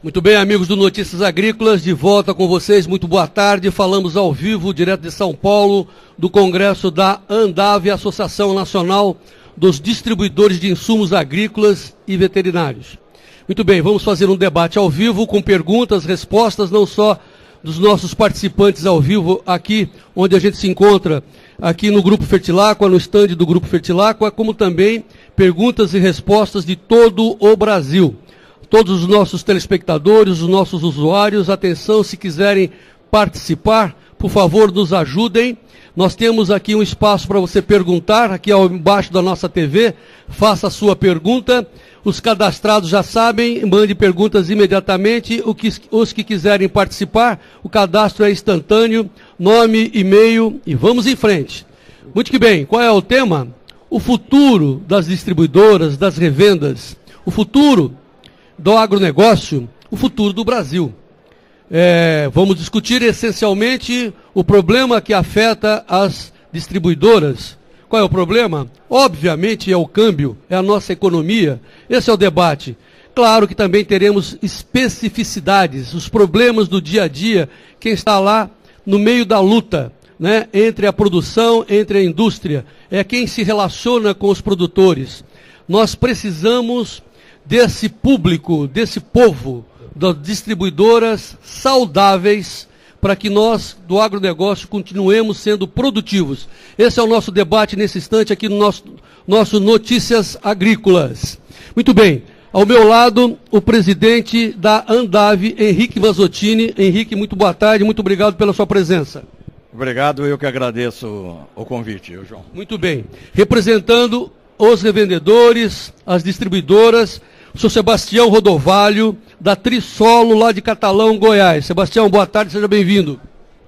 Muito bem, amigos do Notícias Agrícolas, de volta com vocês, muito boa tarde. Falamos ao vivo, direto de São Paulo, do Congresso da ANDAV, Associação Nacional dos Distribuidores de Insumos Agrícolas e Veterinários. Muito bem, vamos fazer um debate ao vivo com perguntas, respostas, não só dos nossos participantes ao vivo aqui, onde a gente se encontra, aqui no Grupo Fertilacqua, no estande do Grupo Fertilacqua, como também perguntas e respostas de todo o Brasil. Todos os nossos telespectadores, os nossos usuários, atenção, se quiserem participar, por favor, nos ajudem. Nós temos aqui um espaço para você perguntar, aqui embaixo da nossa TV, faça a sua pergunta. Os cadastrados já sabem, mande perguntas imediatamente. Os que quiserem participar, o cadastro é instantâneo, nome, e-mail e vamos em frente. Muito que bem, qual é o tema? O futuro das distribuidoras, das revendas, o futuro do agronegócio, o futuro do Brasil. Vamos discutir essencialmente o problema que afeta as distribuidoras. Qual é o problema? Obviamente é o câmbio, é a nossa economia. Esse é o debate. Claro que também teremos especificidades, os problemas do dia a dia, quem está lá no meio da luta, né, entre a produção, entre a indústria, é quem se relaciona com os produtores. Nós precisamos desse público, desse povo, das distribuidoras saudáveis, para que nós, do agronegócio, continuemos sendo produtivos. Esse é o nosso debate nesse instante aqui no nosso Notícias Agrícolas. Muito bem, ao meu lado, o presidente da ANDAV, Henrique Vanzottini. Henrique, muito boa tarde, muito obrigado pela sua presença. Obrigado, eu que agradeço o convite, João. Muito bem, representando os revendedores, as distribuidoras, o senhor Sebastião Rodovalho, da Trisolo, lá de Catalão, Goiás. Sebastião, boa tarde, seja bem-vindo.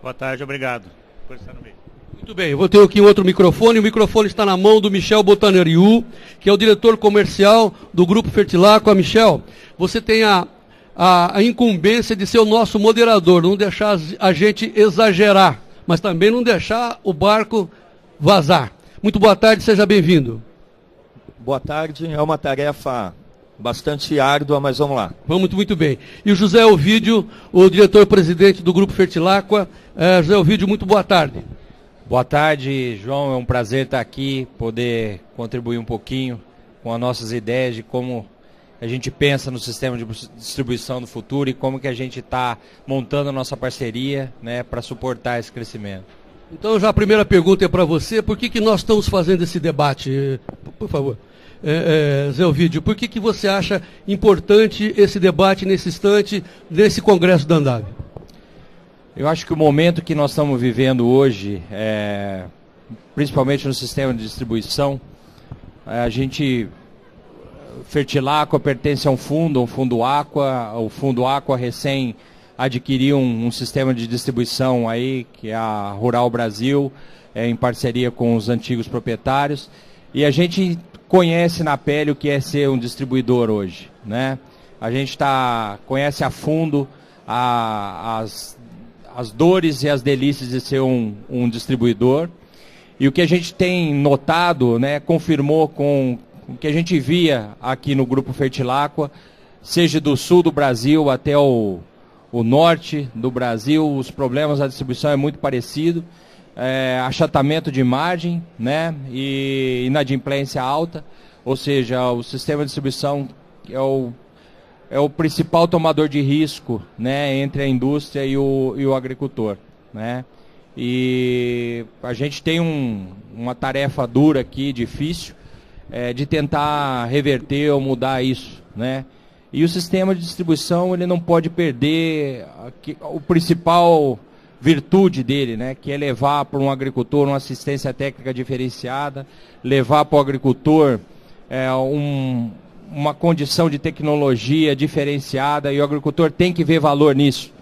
Boa tarde, obrigado por estar no meio. Muito bem, eu vou ter aqui outro microfone. O microfone está na mão do Michel Botaneriu, que é o diretor comercial do Grupo Fertilacqua. Michel, você tem a incumbência de ser o nosso moderador, não deixar a gente exagerar, mas também não deixar o barco vazar. Muito boa tarde, seja bem-vindo. Boa tarde, é uma tarefa bastante árdua, mas vamos lá. Vamos muito bem. E o José Ovídio, o diretor-presidente do Grupo Fertilacqua. José Ovídio, muito boa tarde. Boa tarde, João. É um prazer estar aqui, poder contribuir um pouquinho com as nossas ideias de como a gente pensa no sistema de distribuição do futuro e como que a gente está montando a nossa parceria, né, para suportar esse crescimento. Então, já a primeira pergunta é para você. Por que nós estamos fazendo esse debate? Por favor. Zé Ovídio, por que você acha importante esse debate nesse instante, nesse Congresso da ANDAV? Eu acho que o momento que nós estamos vivendo hoje, principalmente no sistema de distribuição, Fertilacqua pertence a um fundo Aqua, o fundo Aqua recém adquiriu um sistema de distribuição aí, que é a Rural Brasil, em parceria com os antigos proprietários, e a gente conhece na pele o que é ser um distribuidor hoje, né? A gente conhece a fundo as dores e as delícias de ser um distribuidor, e o que a gente tem notado, né, confirmou com o que a gente via aqui no Grupo Fertilacqua, seja do sul do Brasil até o norte do Brasil, os problemas da distribuição é muito parecido. Achatamento de margem, né, e inadimplência alta, ou seja, o sistema de distribuição é o principal tomador de risco, né, entre a indústria e o agricultor, né, e a gente tem uma tarefa dura aqui, difícil, de tentar reverter ou mudar isso, né, e o sistema de distribuição ele não pode perder o principal virtude dele, né, que é levar para um agricultor uma assistência técnica diferenciada, levar para o agricultor uma condição de tecnologia diferenciada, e o agricultor tem que ver valor nisso,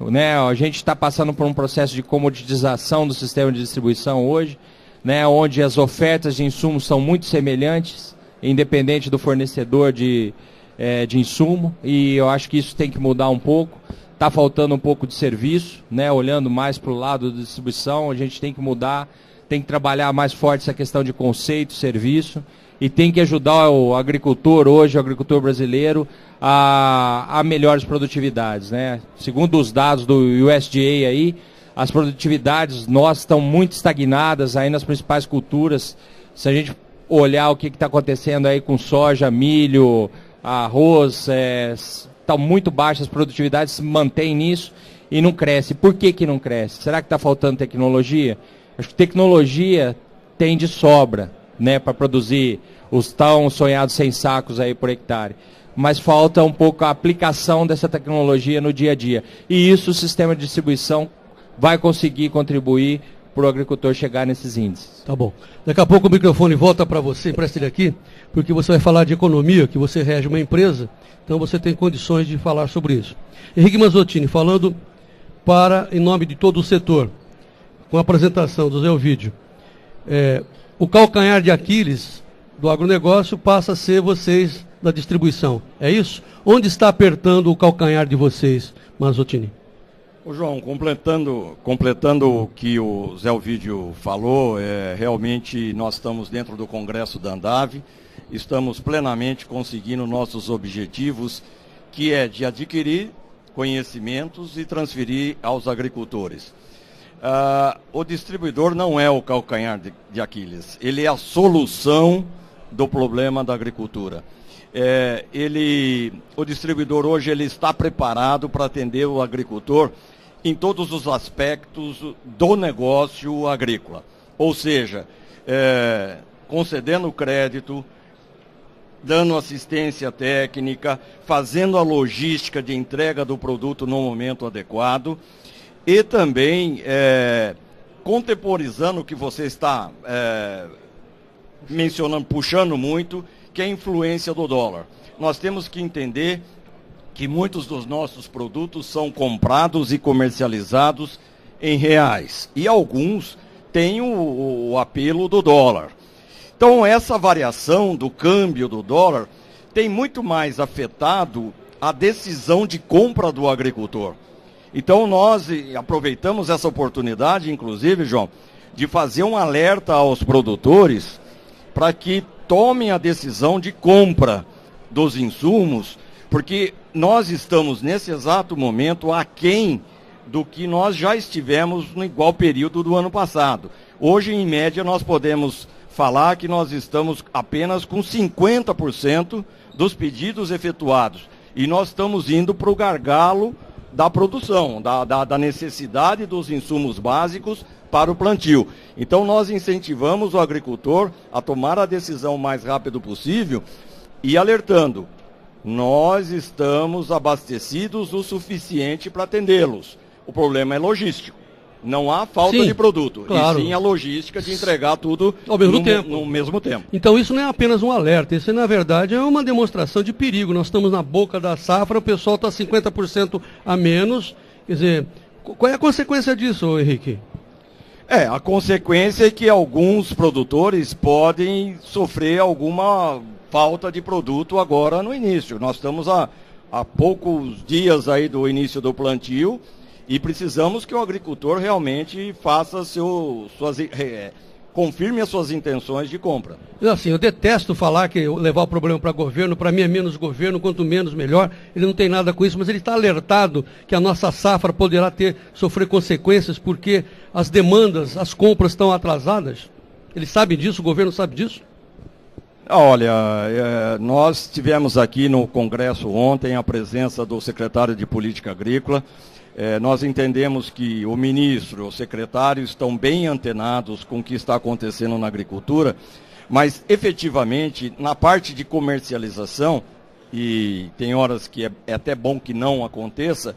né? A gente está passando por um processo de comoditização do sistema de distribuição hoje, né, onde as ofertas de insumos são muito semelhantes, independente do fornecedor de insumo, e eu acho que isso tem que mudar um pouco. Está faltando um pouco de serviço, né? Olhando mais para o lado da distribuição, a gente tem que mudar, tem que trabalhar mais forte essa questão de conceito, serviço, e tem que ajudar o agricultor hoje, o agricultor brasileiro, a melhores produtividades, né? Segundo os dados do USDA aí, as produtividades nossas estão muito estagnadas aí nas principais culturas. Se a gente olhar o que está acontecendo aí com soja, milho, arroz, estão muito baixas as produtividades, se mantém nisso e não cresce. Por que não cresce? Será que está faltando tecnologia? Acho que tecnologia tem de sobra, né, para produzir os tão sonhados 100 sacos aí por hectare. Mas falta um pouco a aplicação dessa tecnologia no dia a dia. E isso o sistema de distribuição vai conseguir contribuir para o agricultor chegar nesses índices. Tá bom. Daqui a pouco o microfone volta para você, empresta ele aqui, porque você vai falar de economia, que você rege uma empresa, então você tem condições de falar sobre isso. Henrique Mazzottini, falando em nome de todo o setor, com a apresentação do Zé Ovidio. O calcanhar de Aquiles do agronegócio passa a ser vocês da distribuição. É isso? Onde está apertando o calcanhar de vocês, Mazzottini? Ô João, completando o que o Zé Ovidio falou, realmente nós estamos dentro do Congresso da Andave, estamos plenamente conseguindo nossos objetivos, que é de adquirir conhecimentos e transferir aos agricultores. O distribuidor não é o calcanhar de Aquiles, ele é a solução do problema da agricultura. O distribuidor hoje ele está preparado para atender o agricultor em todos os aspectos do negócio agrícola. Ou seja, concedendo crédito, dando assistência técnica, fazendo a logística de entrega do produto no momento adequado e também contemporizando o que você está mencionando, puxando muito, que é a influência do dólar. Nós temos que entender que muitos dos nossos produtos são comprados e comercializados em reais. E alguns têm o apelo do dólar. Então, essa variação do câmbio do dólar tem muito mais afetado a decisão de compra do agricultor. Então, nós aproveitamos essa oportunidade, inclusive, João, de fazer um alerta aos produtores para que tomem a decisão de compra dos insumos, porque nós estamos, nesse exato momento, aquém do que nós já estivemos no igual período do ano passado. Hoje, em média, nós podemos falar que nós estamos apenas com 50% dos pedidos efetuados. E nós estamos indo para o gargalo da produção, da necessidade dos insumos básicos para o plantio. Então nós incentivamos o agricultor a tomar a decisão o mais rápido possível e alertando, nós estamos abastecidos o suficiente para atendê-los. O problema é logístico. Não há falta de produto, claro. E sim a logística de entregar tudo ao mesmo tempo. No mesmo tempo. Então isso não é apenas um alerta, isso na verdade é uma demonstração de perigo. Nós estamos na boca da safra, o pessoal está 50% a menos. Quer dizer, qual é a consequência disso, Henrique? A consequência é que alguns produtores podem sofrer alguma falta de produto agora no início. Nós estamos há poucos dias aí do início do plantio, e precisamos que o agricultor realmente faça confirme as suas intenções de compra. Assim, eu detesto falar que levar o problema para governo, para mim é menos governo, quanto menos melhor, ele não tem nada com isso, mas ele está alertado que a nossa safra poderá sofrer consequências porque as demandas, as compras estão atrasadas. Ele sabe disso, o governo sabe disso? Olha, nós tivemos aqui no Congresso ontem a presença do secretário de Política Agrícola. Nós entendemos que o ministro, o secretário estão bem antenados com o que está acontecendo na agricultura, mas efetivamente na parte de comercialização, e tem horas que é até bom que não aconteça,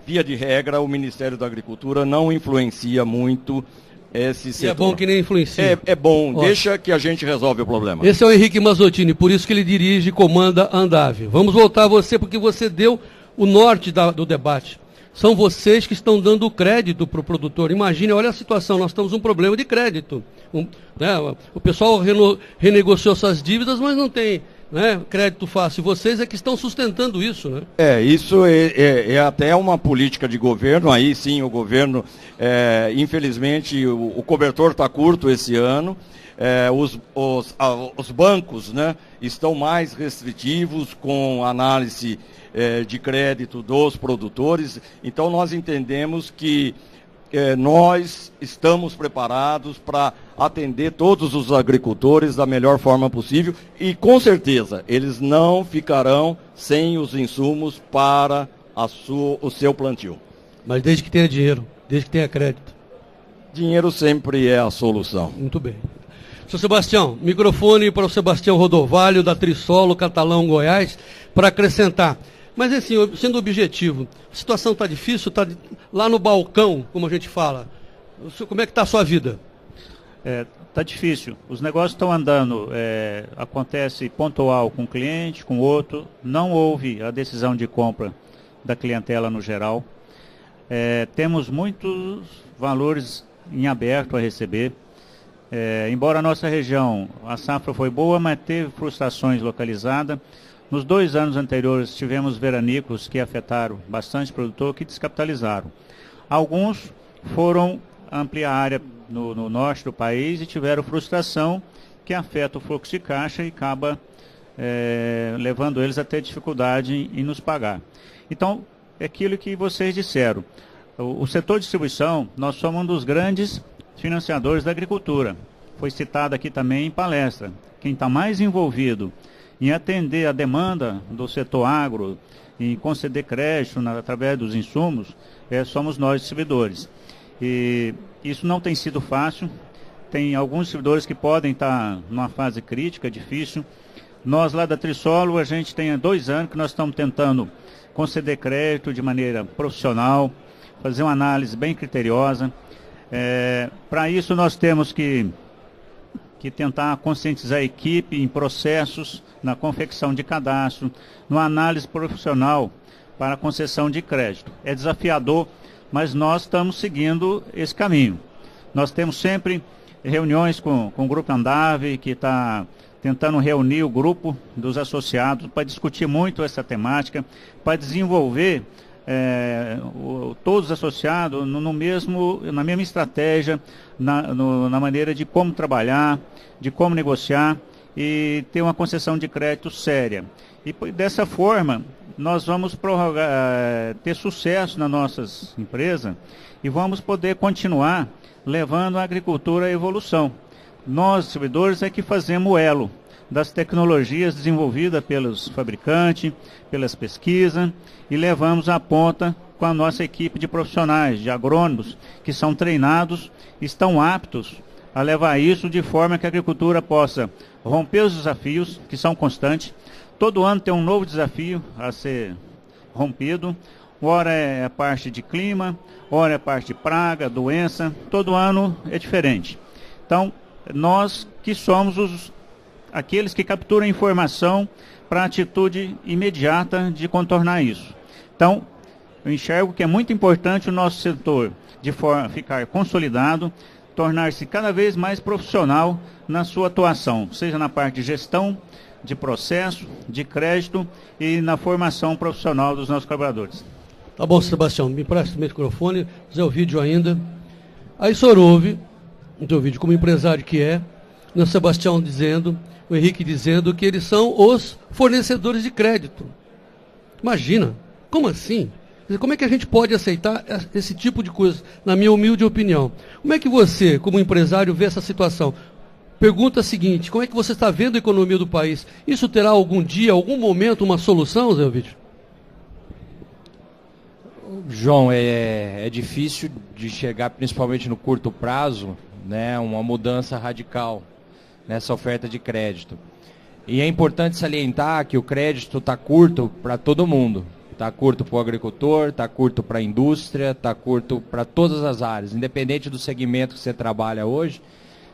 via de regra o Ministério da Agricultura não influencia muito esse setor. É bom que nem influencia. É bom, deixa que a gente resolve o problema. Esse é o Henrique Mazzottini, por isso que ele dirige e comanda a Andave. Vamos voltar a você, porque você deu o norte do debate. São vocês que estão dando crédito para o produtor. Imagine, olha a situação, nós temos um problema de crédito. O pessoal renegociou suas dívidas, mas não tem né? Crédito fácil. Vocês é que estão sustentando isso, né? Isso é até uma política de governo. Aí sim, o governo, infelizmente, o cobertor está curto esse ano. Os bancos, né, estão mais restritivos com análise de crédito dos produtores. Então nós entendemos que nós estamos preparados para atender todos os agricultores da melhor forma possível e, com certeza, eles não ficarão sem os insumos para o seu plantio. Mas desde que tenha dinheiro, desde que tenha crédito. Dinheiro sempre é a solução. Muito bem. Seu Sebastião, microfone para o Sebastião Rodovalho, da Trisolo, Catalão, Goiás, para acrescentar. Mas assim, sendo objetivo, a situação está difícil, está lá no balcão, como a gente fala. Como é que está a sua vida? Está difícil. Os negócios estão andando, acontece pontual com um cliente, com outro. Não houve a decisão de compra da clientela no geral. Temos muitos valores em aberto a receber. Embora a nossa região, a safra foi boa, mas teve frustrações localizadas. Nos 2 anos anteriores tivemos veranicos que afetaram bastante o produtor, que descapitalizaram. Alguns foram ampliar a área no norte do país e tiveram frustração que afeta o fluxo de caixa e acaba levando eles a ter dificuldade em nos pagar. Então, é aquilo que vocês disseram. O setor de distribuição, nós somos um dos grandes financiadores da agricultura. Foi citado aqui também em palestra. Quem está mais envolvido em atender a demanda do setor agro, em conceder crédito através dos insumos, somos nós distribuidores. E isso não tem sido fácil. Tem alguns distribuidores que podem estar numa fase crítica, difícil. Nós lá da Trisolo, a gente tem 2 anos que nós estamos tentando conceder crédito de maneira profissional, fazer uma análise bem criteriosa. Para isso nós temos que tentar conscientizar a equipe em processos, na confecção de cadastro, numa análise profissional para a concessão de crédito. É desafiador, mas nós estamos seguindo esse caminho. Nós temos sempre reuniões com o Grupo Andave, que está tentando reunir o grupo dos associados para discutir muito essa temática, para desenvolver todos os associados na mesma estratégia, na maneira de como trabalhar, de como negociar e ter uma concessão de crédito séria. E dessa forma, nós vamos ter sucesso nas nossas empresas e vamos poder continuar levando a agricultura à evolução. Nós, distribuidores, é que fazemos o elo das tecnologias desenvolvidas pelos fabricantes, pelas pesquisas, e levamos à ponta com a nossa equipe de profissionais, de agrônomos, que são treinados, estão aptos a levar isso de forma que a agricultura possa romper os desafios, que são constantes. Todo ano tem um novo desafio a ser rompido. Ora é a parte de clima, ora é a parte de praga, doença. Todo ano é diferente. Então, nós que somos aqueles que capturam informação para a atitude imediata de contornar isso. Então, eu enxergo que é muito importante o nosso setor de ficar consolidado, tornar-se cada vez mais profissional na sua atuação, seja na parte de gestão, de processo, de crédito e na formação profissional dos nossos colaboradores. Tá bom, Sebastião, me presta o microfone, fazer o vídeo ainda. Aí o senhor ouve, no teu vídeo, como empresário que é, o Sebastião dizendo, o Henrique dizendo que eles são os fornecedores de crédito. Imagina, como assim? Como é que a gente pode aceitar esse tipo de coisa, na minha humilde opinião? Como é que você, como empresário, vê essa situação? Pergunta a seguinte, como é que você está vendo a economia do país? Isso terá algum dia, algum momento, uma solução, Zé Ovidio? João, é difícil de chegar, principalmente no curto prazo, né, uma mudança radical nessa oferta de crédito. E é importante salientar que o crédito está curto para todo mundo. Está curto para o agricultor, está curto para a indústria, está curto para todas as áreas. Independente do segmento que você trabalha hoje,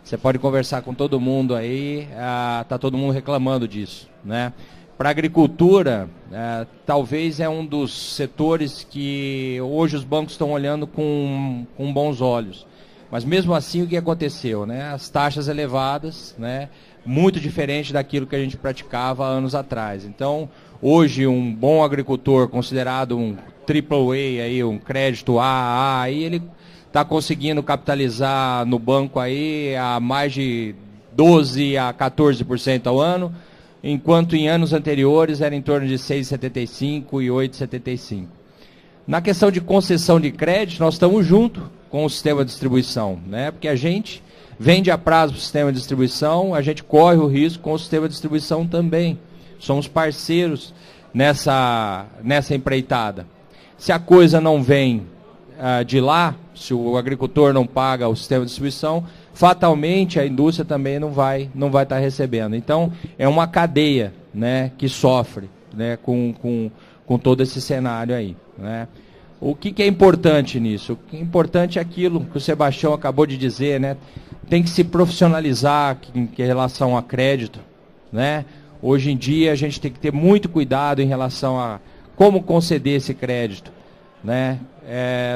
você pode conversar com todo mundo aí, está todo mundo reclamando disso, né? Para a agricultura, talvez é um dos setores que hoje os bancos estão olhando com bons olhos. Mas mesmo assim o que aconteceu, né? As taxas elevadas, né? Muito diferente daquilo que a gente praticava anos atrás. Então, hoje um bom agricultor, considerado um AAA, aí, um crédito AA, aí ele está conseguindo capitalizar no banco aí a mais de 12% a 14% ao ano, enquanto em anos anteriores era em torno de 6,75% e 8,75%. Na questão de concessão de crédito, nós estamos junto com o sistema de distribuição, né? Porque a gente vende a prazo para o sistema de distribuição, a gente corre o risco com o sistema de distribuição também. Somos parceiros nessa empreitada. Se a coisa não vem de lá, se o agricultor não paga o sistema de distribuição, fatalmente a indústria também não vai estar recebendo. Então, é uma cadeia, né, que sofre, né, com todo esse cenário aí, né? O que é importante nisso? O que é importante é aquilo que o Sebastião acabou de dizer, né? Tem que se profissionalizar em relação a crédito, né? Hoje em dia a gente tem que ter muito cuidado em relação a como conceder esse crédito, né?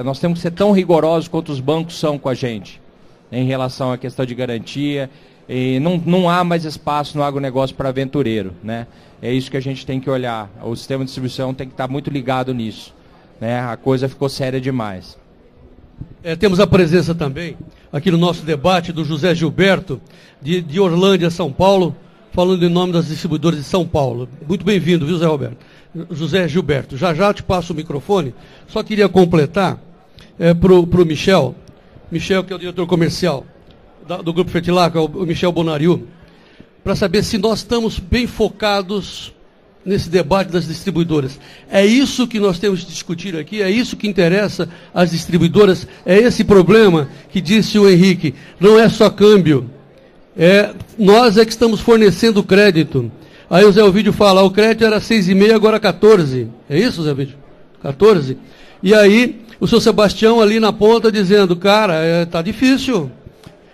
Nós temos que ser tão rigorosos quanto os bancos são com a gente, em relação à questão de garantia, e não há mais espaço no agronegócio para aventureiro, né? É isso que a gente tem que olhar. O sistema de distribuição tem que estar muito ligado nisso, né? A coisa ficou séria demais. Temos a presença também, aqui no nosso debate, do José Gilberto, de Orlândia, São Paulo, falando em nome das distribuidoras de São Paulo. Muito bem-vindo, viu, José Gilberto? Já eu te passo o microfone. Só queria completar para o Michel, que é o diretor comercial do Grupo Fertilac, o Michel Bonariu, para saber se nós estamos bem focados nesse debate das distribuidoras. É isso que nós temos que discutir aqui, é isso que interessa às distribuidoras, é esse problema que disse o Henrique, não é só câmbio, nós é que estamos fornecendo crédito. Aí o Zé Ovidio fala, o crédito era 6,5, agora 14. É isso, Zé Ovidio? 14? E aí, o seu Sebastião ali na ponta dizendo, cara, está difícil.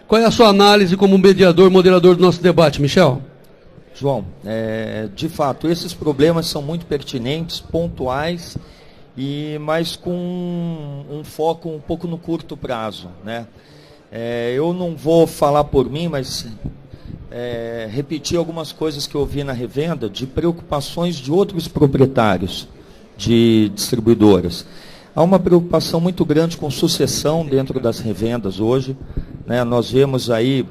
Qual é a sua análise como mediador, moderador do nosso debate, Michel? João, de fato, esses problemas são muito pertinentes, pontuais, mas com um foco um pouco no curto prazo, né? Eu não vou falar por mim, mas repetir algumas coisas que eu ouvi na revenda de preocupações de outros proprietários de distribuidoras. Há uma preocupação muito grande com sucessão dentro das revendas hoje, né? Nós vemos aí,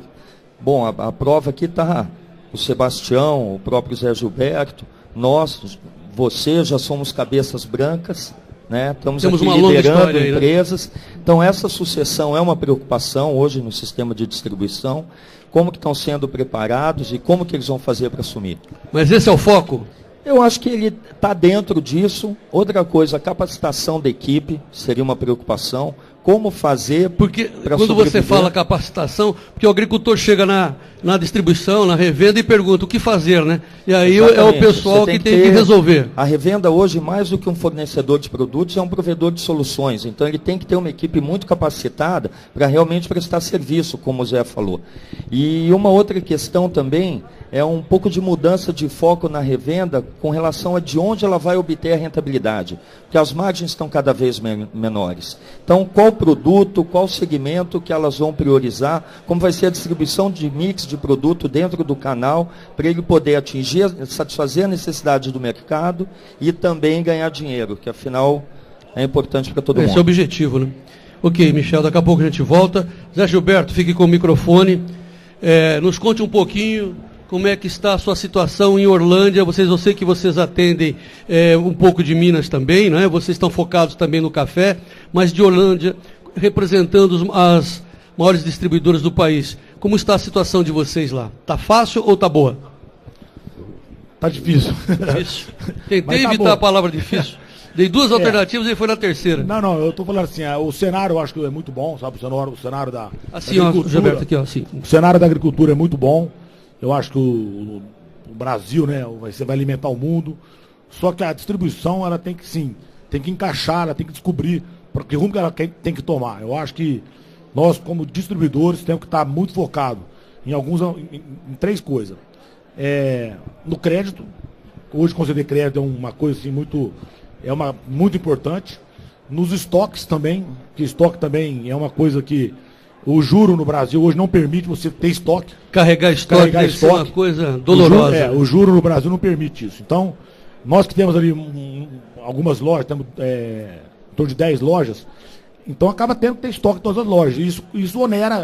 bom, a prova aqui está o Sebastião, o próprio Zé Gilberto, nós, você, já somos cabeças brancas, né? Estamos aqui liderando empresas. Então, essa sucessão é uma preocupação hoje no sistema de distribuição. Como que estão sendo preparados e como que eles vão fazer para assumir. Mas esse é o foco? Eu acho que ele está dentro disso. Outra coisa, a capacitação da equipe seria uma preocupação. Como fazer para Porque quando você fala capacitação, porque o agricultor chega na distribuição, na revenda e pergunta o que fazer, né? E aí é o pessoal que tem que resolver. A revenda hoje, mais do que um fornecedor de produtos, é um provedor de soluções. Então ele tem que ter uma equipe muito capacitada para realmente prestar serviço, como o Zé falou. E uma outra questão também é um pouco de mudança de foco na revenda com relação a de onde ela vai obter a rentabilidade. Porque as margens estão cada vez menores. Então, qual produto, qual segmento que elas vão priorizar, como vai ser a distribuição de mix de produto dentro do canal, para ele poder atingir, satisfazer a necessidade do mercado e também ganhar dinheiro, que afinal é importante para todo mundo. Esse é o objetivo, né? Ok, Michel, daqui a pouco a gente volta. Zé Gilberto, fique com o microfone. Nos conte um pouquinho como é que está a sua situação em Orlândia. Eu sei que vocês atendem um pouco de Minas também, né? Vocês estão focados também no café, mas de Orlândia, representando as maiores distribuidoras do país. Como está a situação de vocês lá? Está fácil ou está boa? Está difícil. Difícil. Tentei evitar a palavra difícil. Dei duas alternativas e foi na terceira. Não, eu estou falando assim, o cenário eu acho que é muito bom, sabe? O cenário da assim, da agricultura. Ó, Gilberto, aqui, ó, assim. O cenário da agricultura é muito bom. Eu acho que o Brasil, né, vai alimentar o mundo. Só que a distribuição, ela tem que encaixar, ela tem que descobrir para que rumo que ela tem que tomar. Eu acho que nós, como distribuidores, temos que estar muito focados em três coisas. No crédito, hoje conceder crédito é uma coisa assim, muito importante. Nos estoques também, que estoque também é uma coisa que O juro no Brasil hoje não permite você ter estoque. Carregar estoque deve ser uma coisa dolorosa. O juro no Brasil não permite isso. Então, nós que temos ali algumas lojas, temos em torno de 10 lojas, então acaba tendo que ter estoque em todas as lojas. Isso onera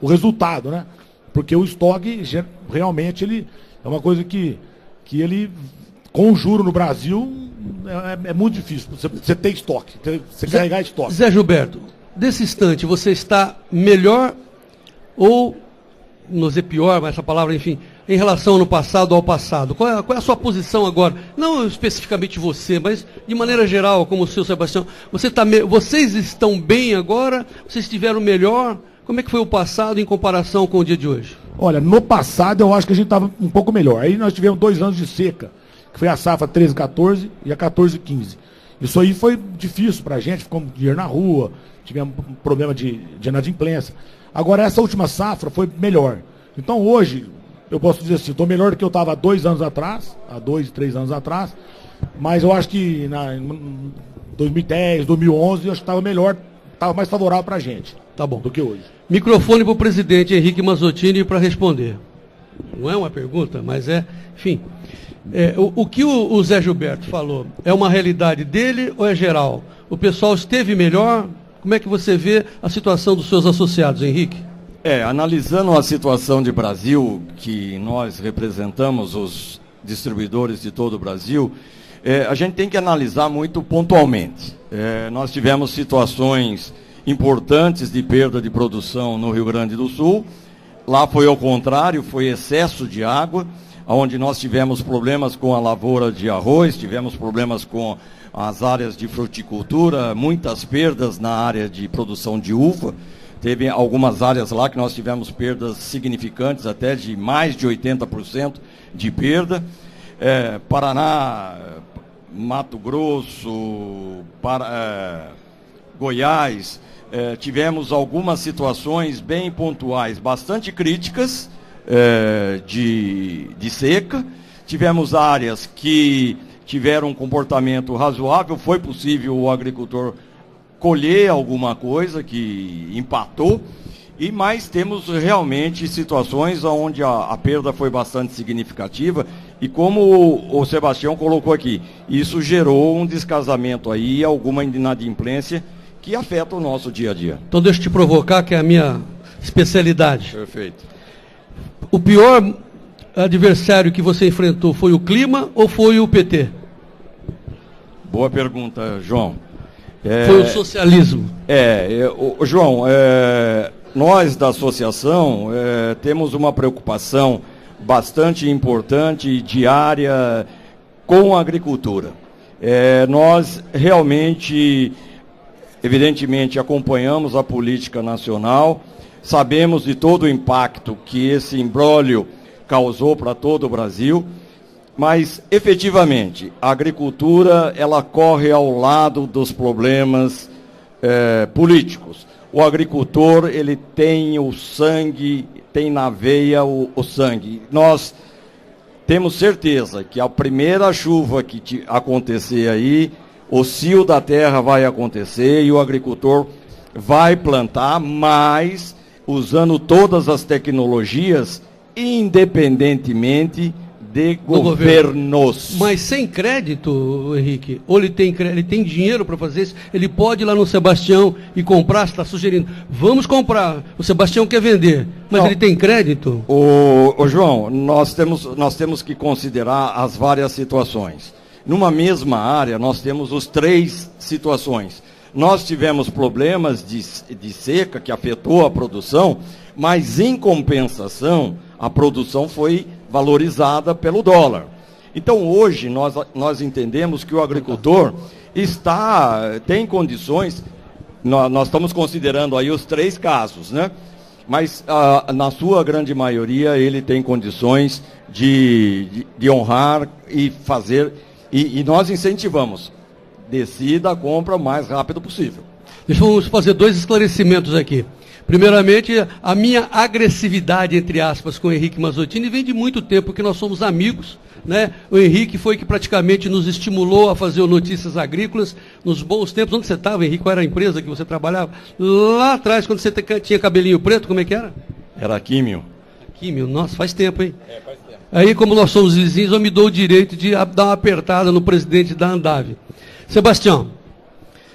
o resultado, né? Porque o estoque realmente ele é uma coisa que ele, com o juro no Brasil, é muito difícil você ter estoque, você carregar estoque. Zé Gilberto, desse instante, você está melhor ou, não dizer pior, mas essa palavra, enfim, em relação ao passado ao passado? Qual é a sua posição agora? Não especificamente você, mas de maneira geral, como o seu Sebastião. Vocês estão bem agora? Vocês estiveram melhor? Como é que foi o passado em comparação com o dia de hoje? Olha, no passado eu acho que a gente estava um pouco melhor. Aí nós tivemos 2 anos de seca, que foi a safra 13-14 e a 14-15. Isso aí foi difícil para a gente, ficamos com dinheiro na rua, tivemos um problema de inadimplência. Agora, essa última safra foi melhor. Então, hoje, eu posso dizer assim, estou melhor do que eu estava há 2 anos atrás, há 2, 3 anos atrás, mas eu acho que em 2010, 2011, eu acho que estava melhor, estava mais favorável para a gente. Tá bom. Do que hoje. Microfone para o presidente Henrique Mazzottini para responder. Não é uma pergunta, mas enfim. O que o Zé Gilberto falou é uma realidade dele ou é geral? O pessoal esteve melhor? Como é que você vê a situação dos seus associados, Henrique? Analisando a situação de Brasil, que nós representamos os distribuidores de todo o Brasil, a gente tem que analisar muito pontualmente. Nós tivemos situações importantes de perda de produção no Rio Grande do Sul. Lá foi ao contrário, foi excesso de água, onde nós tivemos problemas com a lavoura de arroz, tivemos problemas com as áreas de fruticultura, muitas perdas na área de produção de uva. Teve algumas áreas lá que nós tivemos perdas significantes, até de mais de 80% de perda. Paraná, Mato Grosso, Goiás, tivemos algumas situações bem pontuais, bastante críticas de seca. Tivemos áreas que tiveram um comportamento razoável, foi possível o agricultor colher alguma coisa que empatou, mas temos realmente situações onde a perda foi bastante significativa e como o Sebastião colocou aqui, isso gerou um descasamento aí, alguma inadimplência que afeta o nosso dia a dia. Então deixa eu te provocar, que é a minha especialidade. Perfeito. O pior adversário que você enfrentou foi o clima ou foi o PT? Boa pergunta, João. Foi o socialismo. João, nós da associação temos uma preocupação bastante importante e diária com a agricultura. Nós realmente, evidentemente, acompanhamos a política nacional, sabemos de todo o impacto que esse imbróglio causou para todo o Brasil, mas, efetivamente, a agricultura, ela corre ao lado dos problemas políticos. O agricultor, ele tem o sangue, tem na veia o sangue. Nós temos certeza que a primeira chuva que acontecer aí, o cio da terra vai acontecer e o agricultor vai plantar, mas usando todas as tecnologias, independentemente de governos. Mas sem crédito, Henrique, ou ele tem dinheiro para fazer isso, ele pode ir lá no Sebastião e comprar, você está sugerindo, vamos comprar, o Sebastião quer vender, mas não, ele tem crédito? João, nós temos que considerar as várias situações. Numa mesma área, nós temos as 3 situações. Nós tivemos problemas de seca que afetou a produção, mas em compensação, a produção foi valorizada pelo dólar. Então, hoje, nós entendemos que o agricultor tem condições, nós estamos considerando aí os 3 casos, né? Mas, na sua grande maioria, ele tem condições de honrar e fazer, e nós incentivamos, decida a compra o mais rápido possível. Deixa eu fazer 2 esclarecimentos aqui. Primeiramente, a minha agressividade, entre aspas, com o Henrique Mazzottini vem de muito tempo, porque nós somos amigos, né? O Henrique foi que praticamente nos estimulou a fazer o Notícias Agrícolas nos bons tempos. Onde você estava, Henrique? Qual era a empresa que você trabalhava? Lá atrás, quando você tinha cabelinho preto, como é que era? Era Químio. Químio, nossa, faz tempo, hein? Faz tempo. Aí, como nós somos vizinhos, eu me dou o direito de dar uma apertada no presidente da Andav. Sebastião,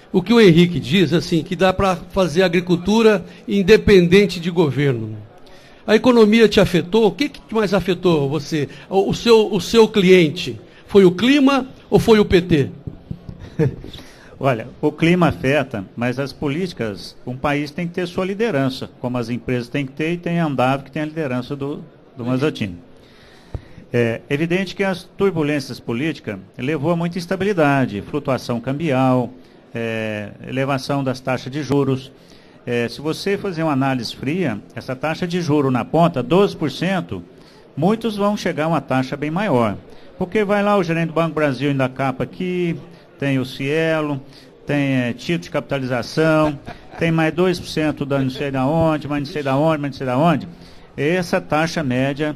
o que o Henrique diz, assim, que dá para fazer agricultura independente de governo. A economia te afetou? O que mais afetou você? O seu cliente? Foi o clima ou foi o PT? Olha, o clima afeta, mas as políticas, um país tem que ter sua liderança, como as empresas têm que ter, e tem a Andav que tem a liderança do Mazzottini. É evidente que as turbulências políticas levou a muita instabilidade, flutuação cambial, elevação das taxas de juros. Se você fazer uma análise fria, essa taxa de juros na ponta, 12%, muitos vão chegar a uma taxa bem maior. Porque vai lá o gerente do Banco Brasil ainda capa aqui, tem o Cielo, tem título de capitalização, tem mais 2% da não sei da onde, mais não sei da onde, mais não sei da onde. Essa taxa média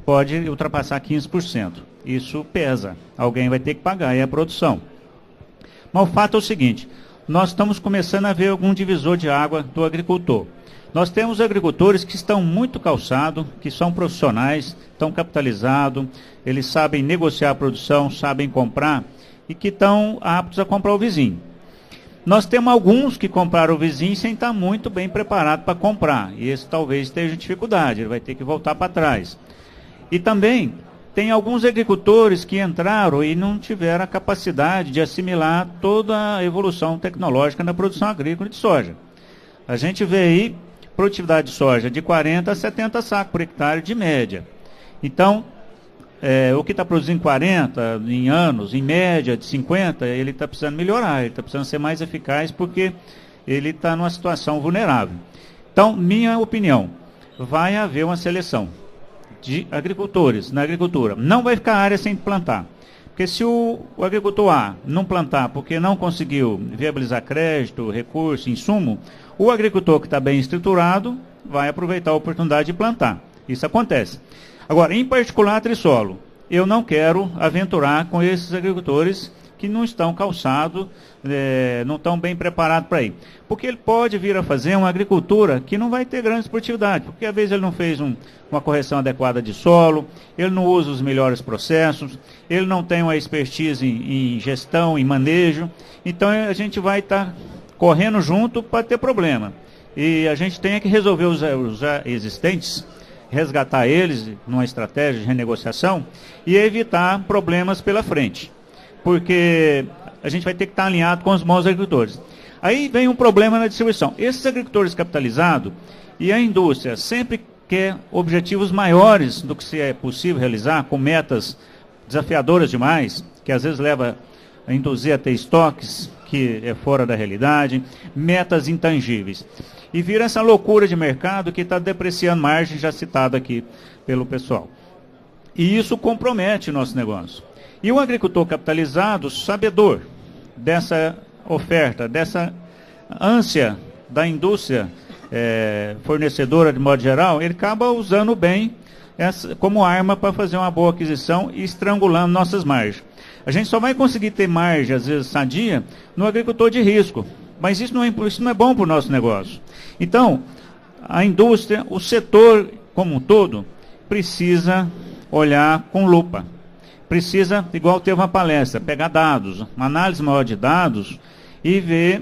pode ultrapassar 15%. Isso pesa. Alguém vai ter que pagar, é a produção. Mas o fato é o seguinte, nós estamos começando a ver algum divisor de água do agricultor. Nós temos agricultores que estão muito calçados, que são profissionais, estão capitalizados, eles sabem negociar a produção, sabem comprar e que estão aptos a comprar o vizinho. Nós temos alguns que compraram o vizinho sem estar muito bem preparado para comprar. E esse talvez esteja em dificuldade, ele vai ter que voltar para trás. E também tem alguns agricultores que entraram e não tiveram a capacidade de assimilar toda a evolução tecnológica na produção agrícola de soja. A gente vê aí produtividade de soja de 40 a 70 sacos por hectare de média. Então, o que está produzindo 40 em anos, em média de 50, ele está precisando melhorar, ele está precisando ser mais eficaz porque ele está numa situação vulnerável. Então, minha opinião, vai haver uma seleção de agricultores na agricultura. Não vai ficar área sem plantar. Porque se o agricultor A não plantar porque não conseguiu viabilizar crédito, recurso, insumo, o agricultor que está bem estruturado vai aproveitar a oportunidade de plantar. Isso acontece. Agora, em particular, trissolo, eu não quero aventurar com esses agricultores que não estão calçados, não estão bem preparados para ir. Porque ele pode vir a fazer uma agricultura que não vai ter grande esportividade, porque às vezes ele não fez uma correção adequada de solo, ele não usa os melhores processos, ele não tem uma expertise em gestão, em manejo, então a gente vai estar correndo junto para ter problema. E a gente tem que resolver os existentes, resgatar eles numa estratégia de renegociação e evitar problemas pela frente. Porque a gente vai ter que estar alinhado com os bons agricultores. Aí vem um problema na distribuição. Esses agricultores capitalizados e a indústria sempre quer objetivos maiores do que se é possível realizar, com metas desafiadoras demais, que às vezes leva a induzir a ter estoques que é fora da realidade, metas intangíveis. E vira essa loucura de mercado que está depreciando margem, já citado aqui pelo pessoal. E isso compromete o nosso negócio. E o agricultor capitalizado, sabedor dessa oferta, dessa ânsia da indústria fornecedora de modo geral, ele acaba usando bem essa como arma para fazer uma boa aquisição e estrangulando nossas margens. A gente só vai conseguir ter margem, às vezes sadia, no agricultor de risco. Mas isso não é bom para o nosso negócio. Então, a indústria, o setor como um todo, precisa olhar com lupa. Precisa, igual teve uma palestra, pegar dados, uma análise maior de dados e ver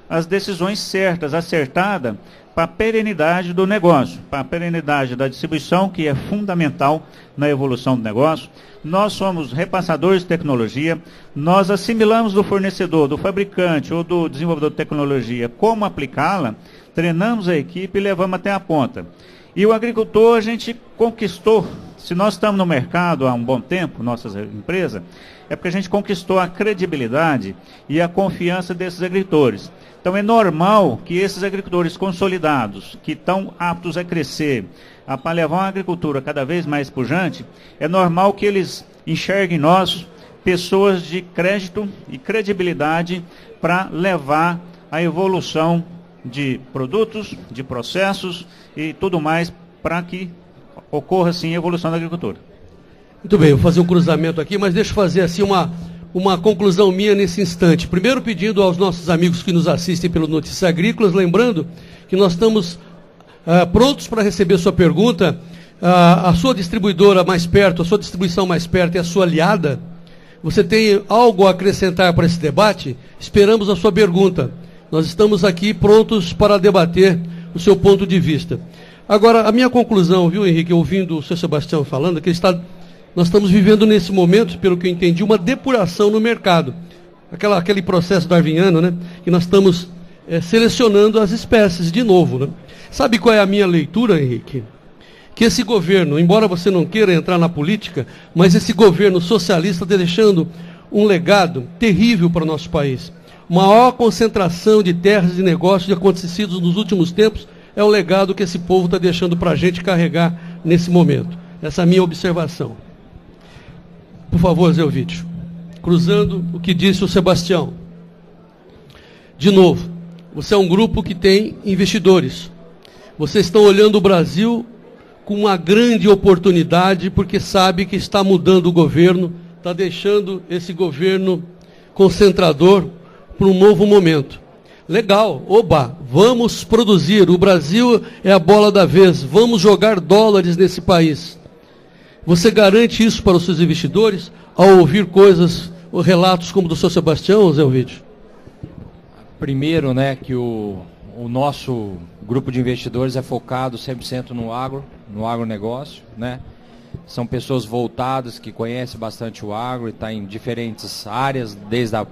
as decisões certas, acertadas, para a perenidade do negócio, para a perenidade da distribuição, que é fundamental na evolução do negócio. Nós somos repassadores de tecnologia, nós assimilamos do fornecedor, do fabricante ou do desenvolvedor de tecnologia como aplicá-la, treinamos a equipe e levamos até a ponta. E o agricultor a gente conquistou, se nós estamos no mercado há um bom tempo, nossas empresas, é porque a gente conquistou a credibilidade e a confiança desses agricultores. Então é normal que esses agricultores consolidados, que estão aptos a crescer, para levar uma agricultura cada vez mais pujante, é normal que eles enxerguem nós pessoas de crédito e credibilidade para levar a evolução de produtos, de processos e tudo mais para que ocorra, sim, a evolução da agricultura. Muito bem, vou fazer um cruzamento aqui, mas deixa eu fazer assim uma conclusão minha nesse instante. Primeiro pedindo aos nossos amigos que nos assistem pelo Notícias Agrícolas, lembrando que nós estamos prontos para receber sua pergunta. A sua distribuidora mais perto, a sua distribuição mais perto é a sua aliada. Você tem algo a acrescentar para esse debate? Esperamos a sua pergunta. Nós estamos aqui prontos para debater o seu ponto de vista. Agora, a minha conclusão, viu, Henrique, ouvindo o seu Sebastião falando, é que nós estamos vivendo nesse momento, pelo que eu entendi, uma depuração no mercado. Aquele processo darwiniano, né? Que nós estamos selecionando as espécies de novo, né? Sabe qual é a minha leitura, Henrique? Que esse governo, embora você não queira entrar na política, mas esse governo socialista está deixando um legado terrível para o nosso país. Maior concentração de terras e negócios acontecidos nos últimos tempos é o legado que esse povo está deixando para a gente carregar nesse momento. Essa é a minha observação. Por favor, Zé Ovídio, cruzando o que disse o Sebastião. De novo, você é um grupo que tem investidores. Vocês estão olhando o Brasil com uma grande oportunidade, porque sabe que está mudando o governo, está deixando esse governo concentrador para um novo momento. Legal, oba, vamos produzir, o Brasil é a bola da vez, vamos jogar dólares nesse país. Você garante isso para os seus investidores ao ouvir coisas, relatos como o do seu Sebastião, Zé Ovídio? Primeiro, né, que o nosso grupo de investidores é focado 100% no agronegócio, né? São pessoas voltadas que conhecem bastante o agro e está em diferentes áreas, desde a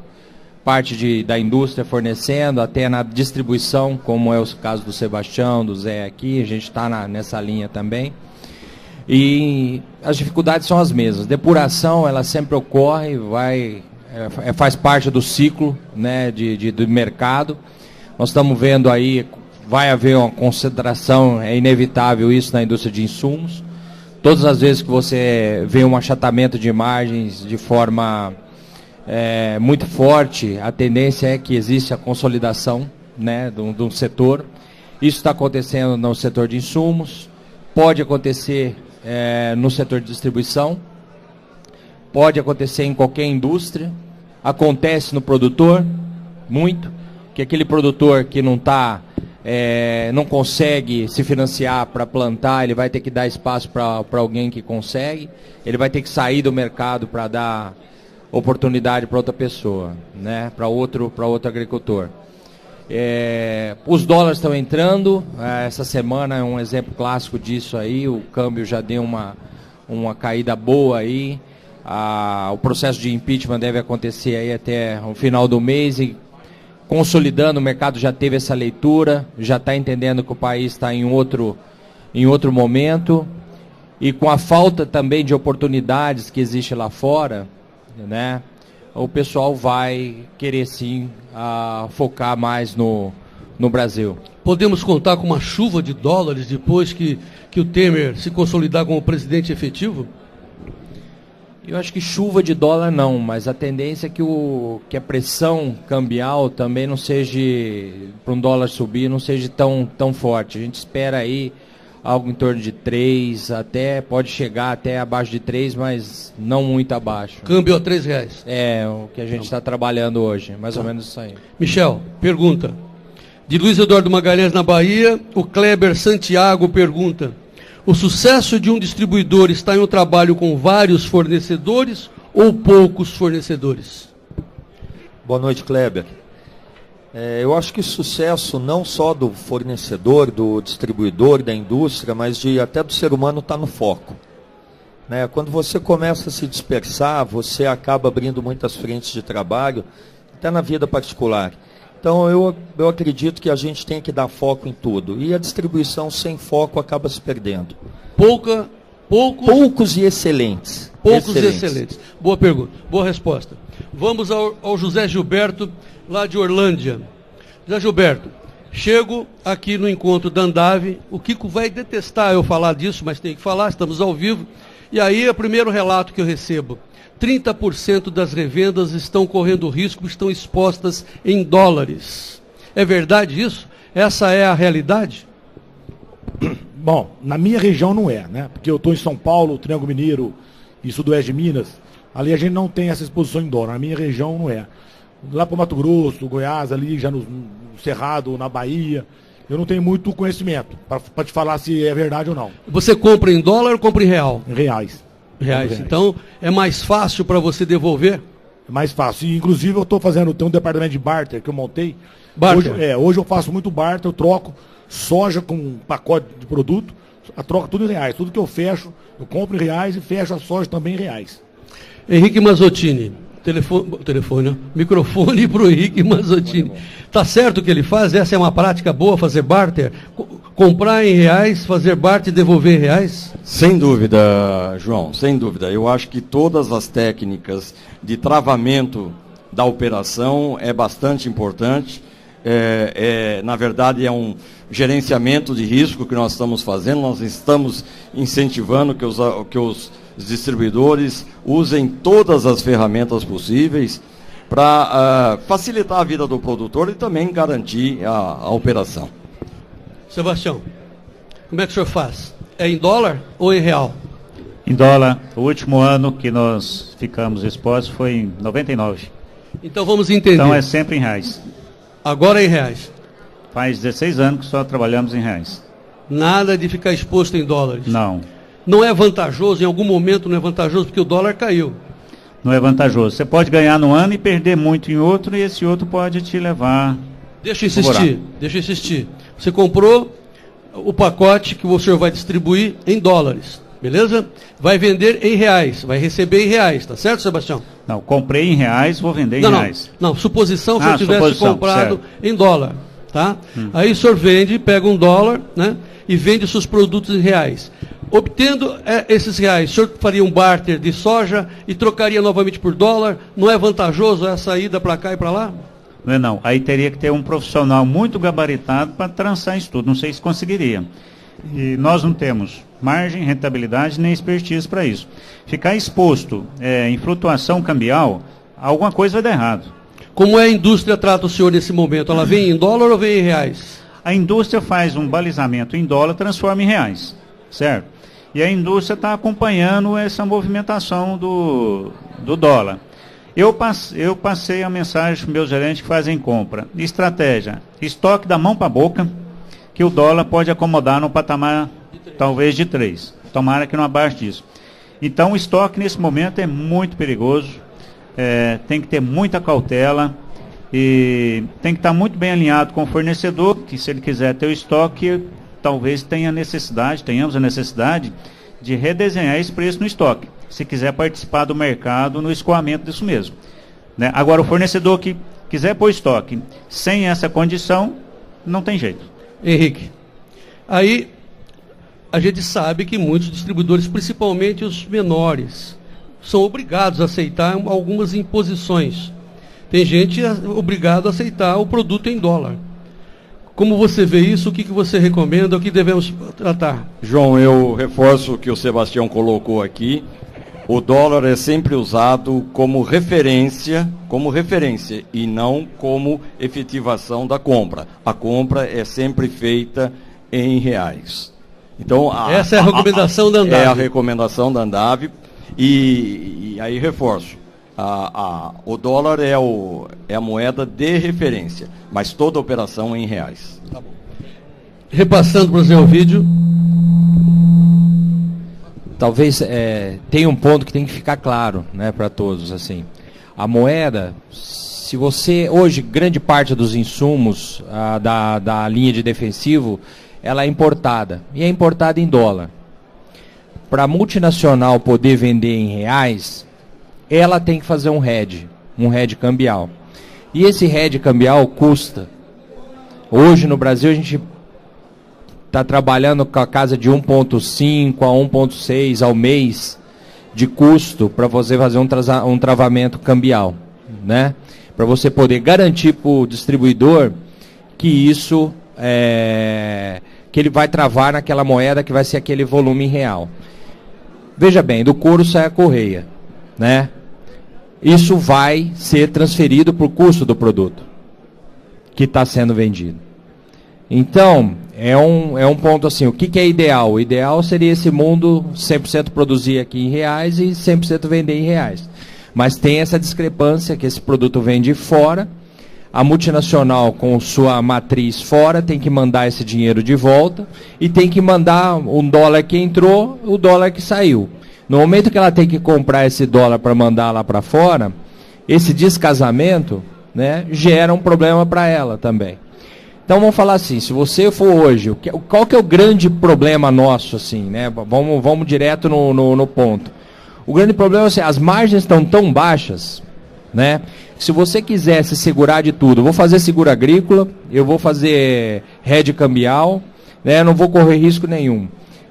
parte da indústria fornecendo até na distribuição, como é o caso do Sebastião, do Zé aqui, a gente está nessa linha também. E as dificuldades são as mesmas. Depuração, ela sempre ocorre, faz parte do ciclo, né, do mercado. Nós estamos vendo aí, vai haver uma concentração, é inevitável isso na indústria de insumos. Todas as vezes que você vê um achatamento de margens de forma muito forte, a tendência é que existe a consolidação, né, de um setor. Isso está acontecendo no setor de insumos, pode acontecer no setor de distribuição, pode acontecer em qualquer indústria, acontece no produtor, muito, que aquele produtor que não consegue se financiar para plantar, ele vai ter que dar espaço para alguém que consegue, ele vai ter que sair do mercado para dar oportunidade para outra pessoa, né, para outro agricultor. Os dólares estão entrando, essa semana é um exemplo clássico disso aí, o câmbio já deu uma caída boa aí, o processo de impeachment deve acontecer aí até o final do mês e consolidando, o mercado já teve essa leitura, já está entendendo que o país está em outro momento e com a falta também de oportunidades que existe lá fora, né, o pessoal vai querer sim focar mais no Brasil. Podemos contar com uma chuva de dólares depois que o Temer se consolidar como presidente efetivo? Eu acho que chuva de dólar não, mas a tendência é que a pressão cambial também não seja, para um dólar subir, não seja tão forte. A gente espera aí algo em torno de 3, pode chegar até abaixo de 3, mas não muito abaixo. Câmbio a R$3. É o que a gente está trabalhando hoje, mais ou menos isso aí. Michel, pergunta. De Luiz Eduardo Magalhães, na Bahia, o Kleber Santiago pergunta: o sucesso de um distribuidor está em um trabalho com vários fornecedores ou poucos fornecedores? Boa noite, Kleber. Eu acho que o sucesso não só do fornecedor, do distribuidor, da indústria, mas até do ser humano está no foco. Né? Quando você começa a se dispersar, você acaba abrindo muitas frentes de trabalho, até na vida particular. Então eu acredito que a gente tem que dar foco em tudo. E a distribuição sem foco acaba se perdendo. Poucos e excelentes. Poucos e excelentes. Boa pergunta, boa resposta. Vamos ao José Gilberto, lá de Orlândia. José Gilberto, chego aqui no encontro da Andave, o Kiko vai detestar eu falar disso, mas tem que falar, estamos ao vivo. E aí é o primeiro relato que eu recebo. 30% das revendas estão correndo risco, estão expostas em dólares. É verdade isso? Essa é a realidade? Bom, na minha região não é, né? Porque eu estou em São Paulo, Triângulo Mineiro e Sudoeste de Minas. Ali a gente não tem essa exposição em dólar. Na minha região não é. Lá para o Mato Grosso, Goiás, ali já no Cerrado, na Bahia, eu não tenho muito conhecimento para te falar se é verdade ou não. Você compra em dólar ou compra em real? Em reais. Reais. Então, é mais fácil para você devolver? É mais fácil. E, inclusive, eu estou fazendo, tem um departamento de barter que eu montei. Barter? Hoje eu faço muito barter, eu troco soja com um pacote de produto, a troca tudo em reais. Tudo que eu fecho, eu compro em reais e fecho a soja também em reais. Henrique Mazzottini, microfone para o Henrique Mazzottini. Tá certo o que ele faz? Essa é uma prática boa, fazer barter? Comprar em reais, fazer barter e devolver em reais? Sem dúvida, João, sem dúvida. Eu acho que todas as técnicas de travamento da operação é bastante importante. Na verdade, é um gerenciamento de risco que nós estamos fazendo. Nós estamos incentivando que os distribuidores usem todas as ferramentas possíveis para facilitar a vida do produtor e também garantir a operação. Sebastião, como é que o senhor faz? É em dólar ou em real? Em dólar. O último ano que nós ficamos expostos foi em 99. Então vamos entender. Então é sempre em reais. Agora é em reais. Faz 16 anos que só trabalhamos em reais. Nada de ficar exposto em dólares? Não. Não é vantajoso, em algum momento não é vantajoso, porque o dólar caiu. Não é vantajoso. Você pode ganhar num ano e perder muito em outro, e esse outro pode te levar... Deixa eu insistir. Você comprou o pacote que o senhor vai distribuir em dólares, beleza? Vai vender em reais, vai receber em reais, tá certo, Sebastião? Não, comprei em reais, vou vender em reais. Não, suposição se eu tivesse comprado certo. em dólar, tá? Aí o senhor pega um dólar, né? E vende seus produtos em reais. Obtendo esses reais, o senhor faria um barter de soja e trocaria novamente por dólar? Não é vantajoso essa ida para cá e para lá? Não é não. Aí teria que ter um profissional muito gabaritado para trançar isso tudo. Não sei se conseguiria. E nós não temos margem, rentabilidade, nem expertise para isso. Ficar exposto em flutuação cambial, alguma coisa vai dar errado. Como é a indústria trata o senhor nesse momento? Ela vem em dólar ou vem em reais? A indústria faz um balizamento em dólar, transforma em reais, certo? E a indústria está acompanhando essa movimentação do dólar. Eu passei a mensagem para os meus gerentes que fazem compra. Estratégia, estoque da mão para a boca, que o dólar pode acomodar no patamar talvez de 3. Tomara que não abaixo disso. Então o estoque nesse momento é muito perigoso, tem que ter muita cautela e tem que estar muito bem alinhado com o fornecedor, que se ele quiser ter o estoque, talvez tenhamos a necessidade de redesenhar esse preço no estoque, se quiser participar do mercado no escoamento disso mesmo. Né? Agora, o fornecedor que quiser pôr estoque sem essa condição, não tem jeito. Henrique, aí a gente sabe que muitos distribuidores, principalmente os menores, são obrigados a aceitar algumas imposições. Tem gente obrigada a aceitar o produto em dólar. Como você vê isso? O que você recomenda? O que devemos tratar? João, eu reforço o que o Sebastião colocou aqui. O dólar é sempre usado como referência e não como efetivação da compra. A compra é sempre feita em reais. Então, essa é a recomendação da Andav. É a recomendação da Andav. E aí reforço. O dólar é a moeda de referência, mas toda operação é em reais. Tá bom. Repassando para o seu vídeo. Talvez tenha um ponto que tem que ficar claro, né, para todos. Assim, a moeda, se você hoje grande parte dos insumos da linha de defensivo, ela é importada e é importada em dólar. Para a multinacional poder vender em reais, ela tem que fazer um hedge cambial. E esse hedge cambial custa. Hoje no Brasil a gente está trabalhando com a casa de 1,5 a 1,6 ao mês de custo para você fazer um travamento cambial, né? Para você poder garantir para o distribuidor que isso que ele vai travar naquela moeda que vai ser aquele volume real. Veja bem, do couro sai a correia, né? Isso vai ser transferido para o custo do produto que está sendo vendido. Então, é um ponto assim, o que é ideal? O ideal seria esse mundo 100% produzir aqui em reais e 100% vender em reais. Mas tem essa discrepância que esse produto vem de fora, a multinacional com sua matriz fora tem que mandar esse dinheiro de volta e tem que mandar um dólar que entrou, o dólar que saiu. No momento que ela tem que comprar esse dólar para mandar lá para fora, esse descasamento, né, gera um problema para ela também. Então vamos falar assim, se você for hoje, qual que é o grande problema nosso, assim, né? Vamos direto no ponto. O grande problema é assim, as margens estão tão baixas, né? Se você quiser se segurar de tudo, eu vou fazer seguro agrícola, eu vou fazer hedge cambial, né? Não vou correr risco nenhum.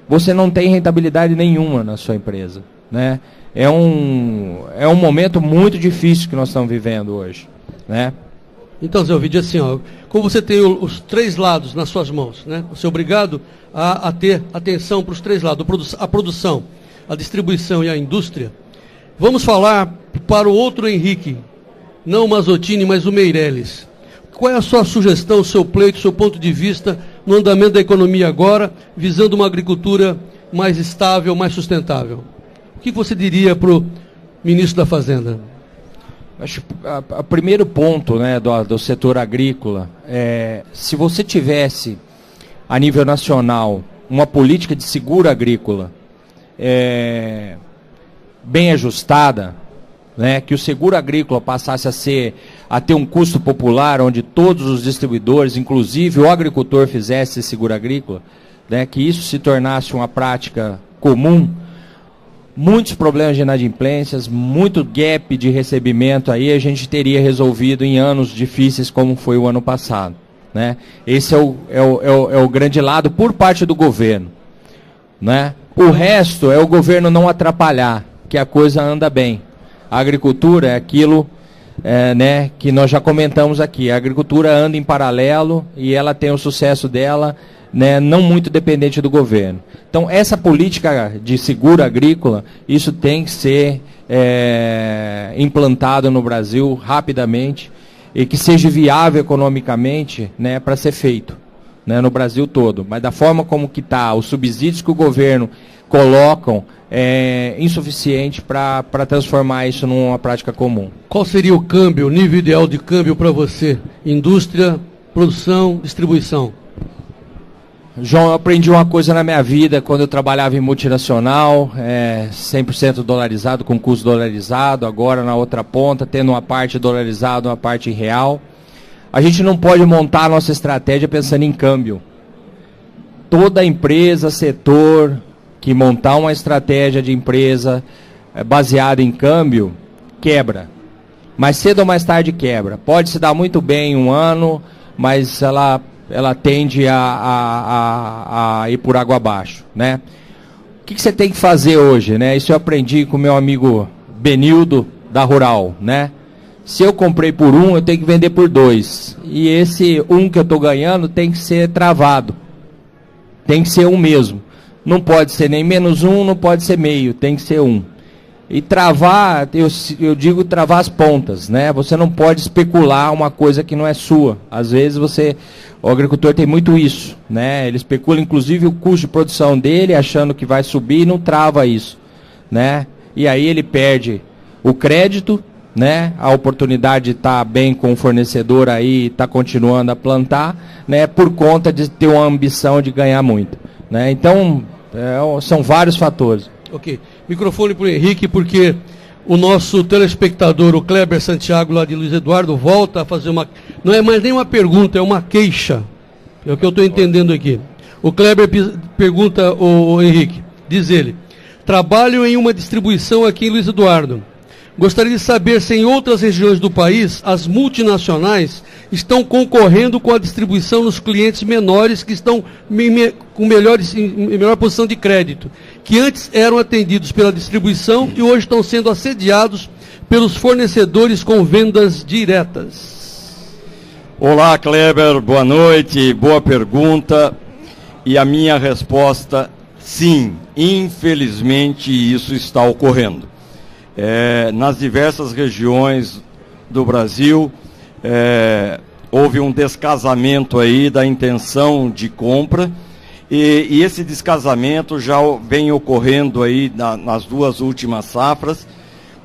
Você não tem rentabilidade nenhuma na sua empresa, né? É um momento muito difícil que nós estamos vivendo hoje, né? Então, Zé Ovidio, assim, ó, como você tem os três lados nas suas mãos, né? Você é obrigado a ter atenção para os três lados, a produção, a distribuição e a indústria. Vamos falar para o outro Henrique, não o Mazzottini, mas o Meirelles. Qual é a sua sugestão, o seu pleito, o seu ponto de vista no andamento da economia agora, visando uma agricultura mais estável, mais sustentável? O que você diria para o ministro da Fazenda? Acho que o primeiro ponto, né, do setor agrícola, se você tivesse, a nível nacional, uma política de seguro agrícola bem ajustada, né, que o seguro agrícola passasse a ter um custo popular, onde todos os distribuidores, inclusive o agricultor, fizesse seguro agrícola, né, que isso se tornasse uma prática comum, muitos problemas de inadimplências, muito gap de recebimento aí a gente teria resolvido em anos difíceis como foi o ano passado, né? Esse é o grande lado por parte do governo, né? O resto é o governo não atrapalhar, que a coisa anda bem. A agricultura é aquilo né, que nós já comentamos aqui. A agricultura anda em paralelo e ela tem o sucesso dela, né, não muito dependente do governo. Então, essa política de seguro agrícola, isso tem que ser implantado no Brasil rapidamente e que seja viável economicamente, né, para ser feito, né, no Brasil todo. Mas da forma como que está, os subsídios que o governo colocam é insuficiente para transformar isso numa prática comum. Qual seria o câmbio, o nível ideal de câmbio para você? Indústria, produção, distribuição? João, eu aprendi uma coisa na minha vida quando eu trabalhava em multinacional, 100% dolarizado, com custo dolarizado, agora na outra ponta, tendo uma parte dolarizada, uma parte em real. A gente não pode montar a nossa estratégia pensando em câmbio. Toda empresa, setor que montar uma estratégia de empresa baseada em câmbio, quebra. Mais cedo ou mais tarde quebra. Pode se dar muito bem um ano, mas ela tende a ir por água abaixo, né? O que você tem que fazer hoje, né? Isso eu aprendi com meu amigo Benildo, da Rural, né? Se eu comprei por 1, eu tenho que vender por 2. E esse 1 que eu estou ganhando tem que ser travado. Tem que ser 1 mesmo. Não pode ser nem -1, não pode ser meio, tem que ser 1. E travar, eu digo travar as pontas, né? Você não pode especular uma coisa que não é sua. Às vezes o agricultor tem muito isso, né? Ele especula inclusive o custo de produção dele, achando que vai subir e não trava isso, né? E aí ele perde o crédito, né? A oportunidade de estar bem com o fornecedor aí, estar continuando a plantar, né? Por conta de ter uma ambição de ganhar muito, né? Então, são vários fatores. Ok. Microfone para o Henrique, porque o nosso telespectador, o Kleber Santiago, lá de Luiz Eduardo, volta a fazer uma... Não é mais nem uma pergunta, é uma queixa. É o que eu estou entendendo aqui. O Kleber pergunta, o Henrique, diz ele, trabalho em uma distribuição aqui em Luiz Eduardo. Gostaria de saber se em outras regiões do país as multinacionais estão concorrendo com a distribuição nos clientes menores que estão com melhor posição de crédito, que antes eram atendidos pela distribuição e hoje estão sendo assediados pelos fornecedores com vendas diretas. Olá, Kleber, boa noite, boa pergunta. E a minha resposta, sim, infelizmente isso está ocorrendo. Nas diversas regiões do Brasil, houve um descasamento aí da intenção de compra, e esse descasamento já vem ocorrendo aí nas duas últimas safras,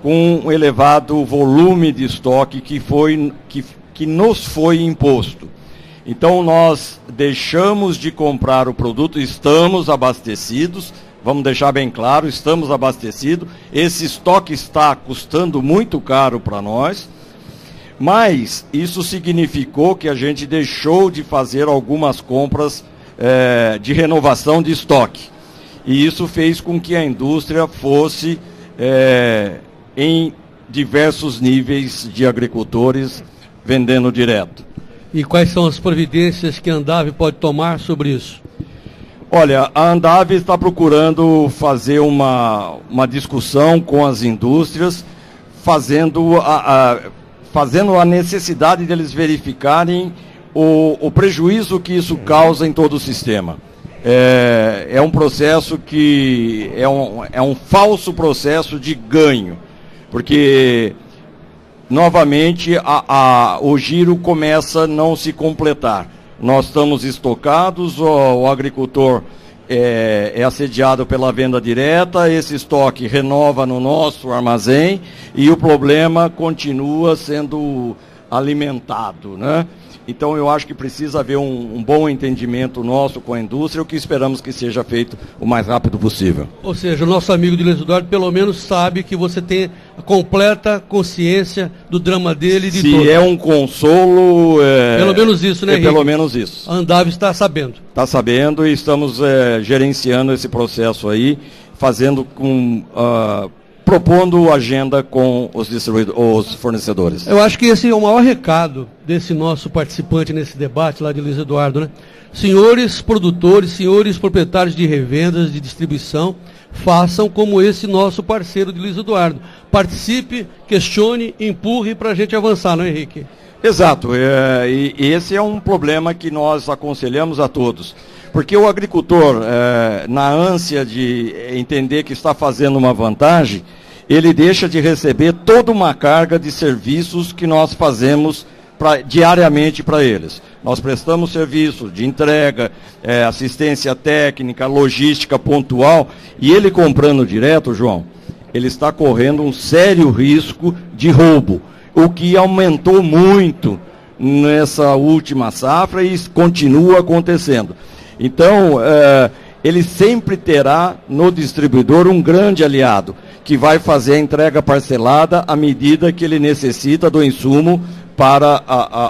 com um elevado volume de estoque que nos foi imposto. Então nós deixamos de comprar o produto, estamos abastecidos, vamos deixar bem claro, estamos abastecidos, esse estoque está custando muito caro para nós, mas isso significou que a gente deixou de fazer algumas compras de renovação de estoque. E isso fez com que a indústria fosse em diversos níveis de agricultores vendendo direto. E quais são as providências que a Andav pode tomar sobre isso? Olha, a Andav está procurando fazer uma discussão com as indústrias, fazendo a necessidade deles verificarem o prejuízo que isso causa em todo o sistema. É um processo que é um falso processo de ganho, porque novamente o giro começa a não se completar. Nós estamos estocados, o agricultor é assediado pela venda direta, esse estoque renova no nosso armazém e o problema continua sendo alimentado, né? Então eu acho que precisa haver um bom entendimento nosso com a indústria, o que esperamos que seja feito o mais rápido possível. Ou seja, o nosso amigo de Luiz Eduardo pelo menos sabe que você tem a completa consciência do drama dele e de todos. Se é um consolo... pelo menos isso, né, Henrique? Pelo menos isso. A Andav está sabendo. Está sabendo e estamos gerenciando esse processo aí, fazendo propondo agenda com os fornecedores. Eu acho que esse é o maior recado desse nosso participante nesse debate lá de Luiz Eduardo, né? Senhores produtores, senhores proprietários de revendas, de distribuição, façam como esse nosso parceiro de Luiz Eduardo. Participe, questione, empurre para a gente avançar, não é, Henrique? Exato, e esse é um problema que nós aconselhamos a todos. Porque o agricultor, na ânsia de entender que está fazendo uma vantagem, ele deixa de receber toda uma carga de serviços que nós fazemos diariamente para eles. Nós prestamos serviço de entrega, assistência técnica, logística pontual, e ele comprando direto, João, ele está correndo um sério risco de roubo, o que aumentou muito nessa última safra e continua acontecendo. Então, ele sempre terá no distribuidor um grande aliado, que vai fazer a entrega parcelada à medida que ele necessita do insumo para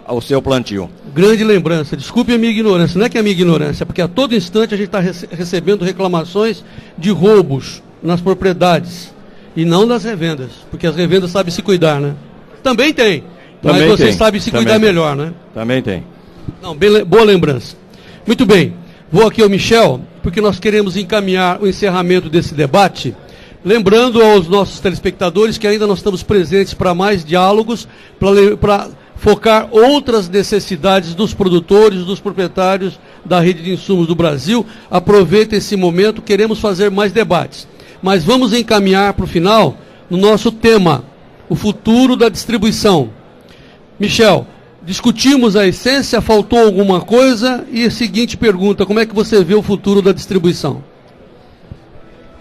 o seu plantio. Grande lembrança, desculpe a minha ignorância, não é que é a minha ignorância, porque a todo instante a gente está recebendo reclamações de roubos nas propriedades, e não das revendas, porque as revendas sabem se cuidar, né? Também tem, mas vocês sabem se cuidar melhor, né? Também tem. Não, boa lembrança. Muito bem. Vou aqui ao Michel, porque nós queremos encaminhar o encerramento desse debate, lembrando aos nossos telespectadores que ainda nós estamos presentes para mais diálogos, para focar outras necessidades dos produtores, dos proprietários da rede de insumos do Brasil. Aproveita esse momento, queremos fazer mais debates. Mas vamos encaminhar para o final no nosso tema, o futuro da distribuição. Michel, discutimos a essência, faltou alguma coisa? E a seguinte pergunta, como é que você vê o futuro da distribuição?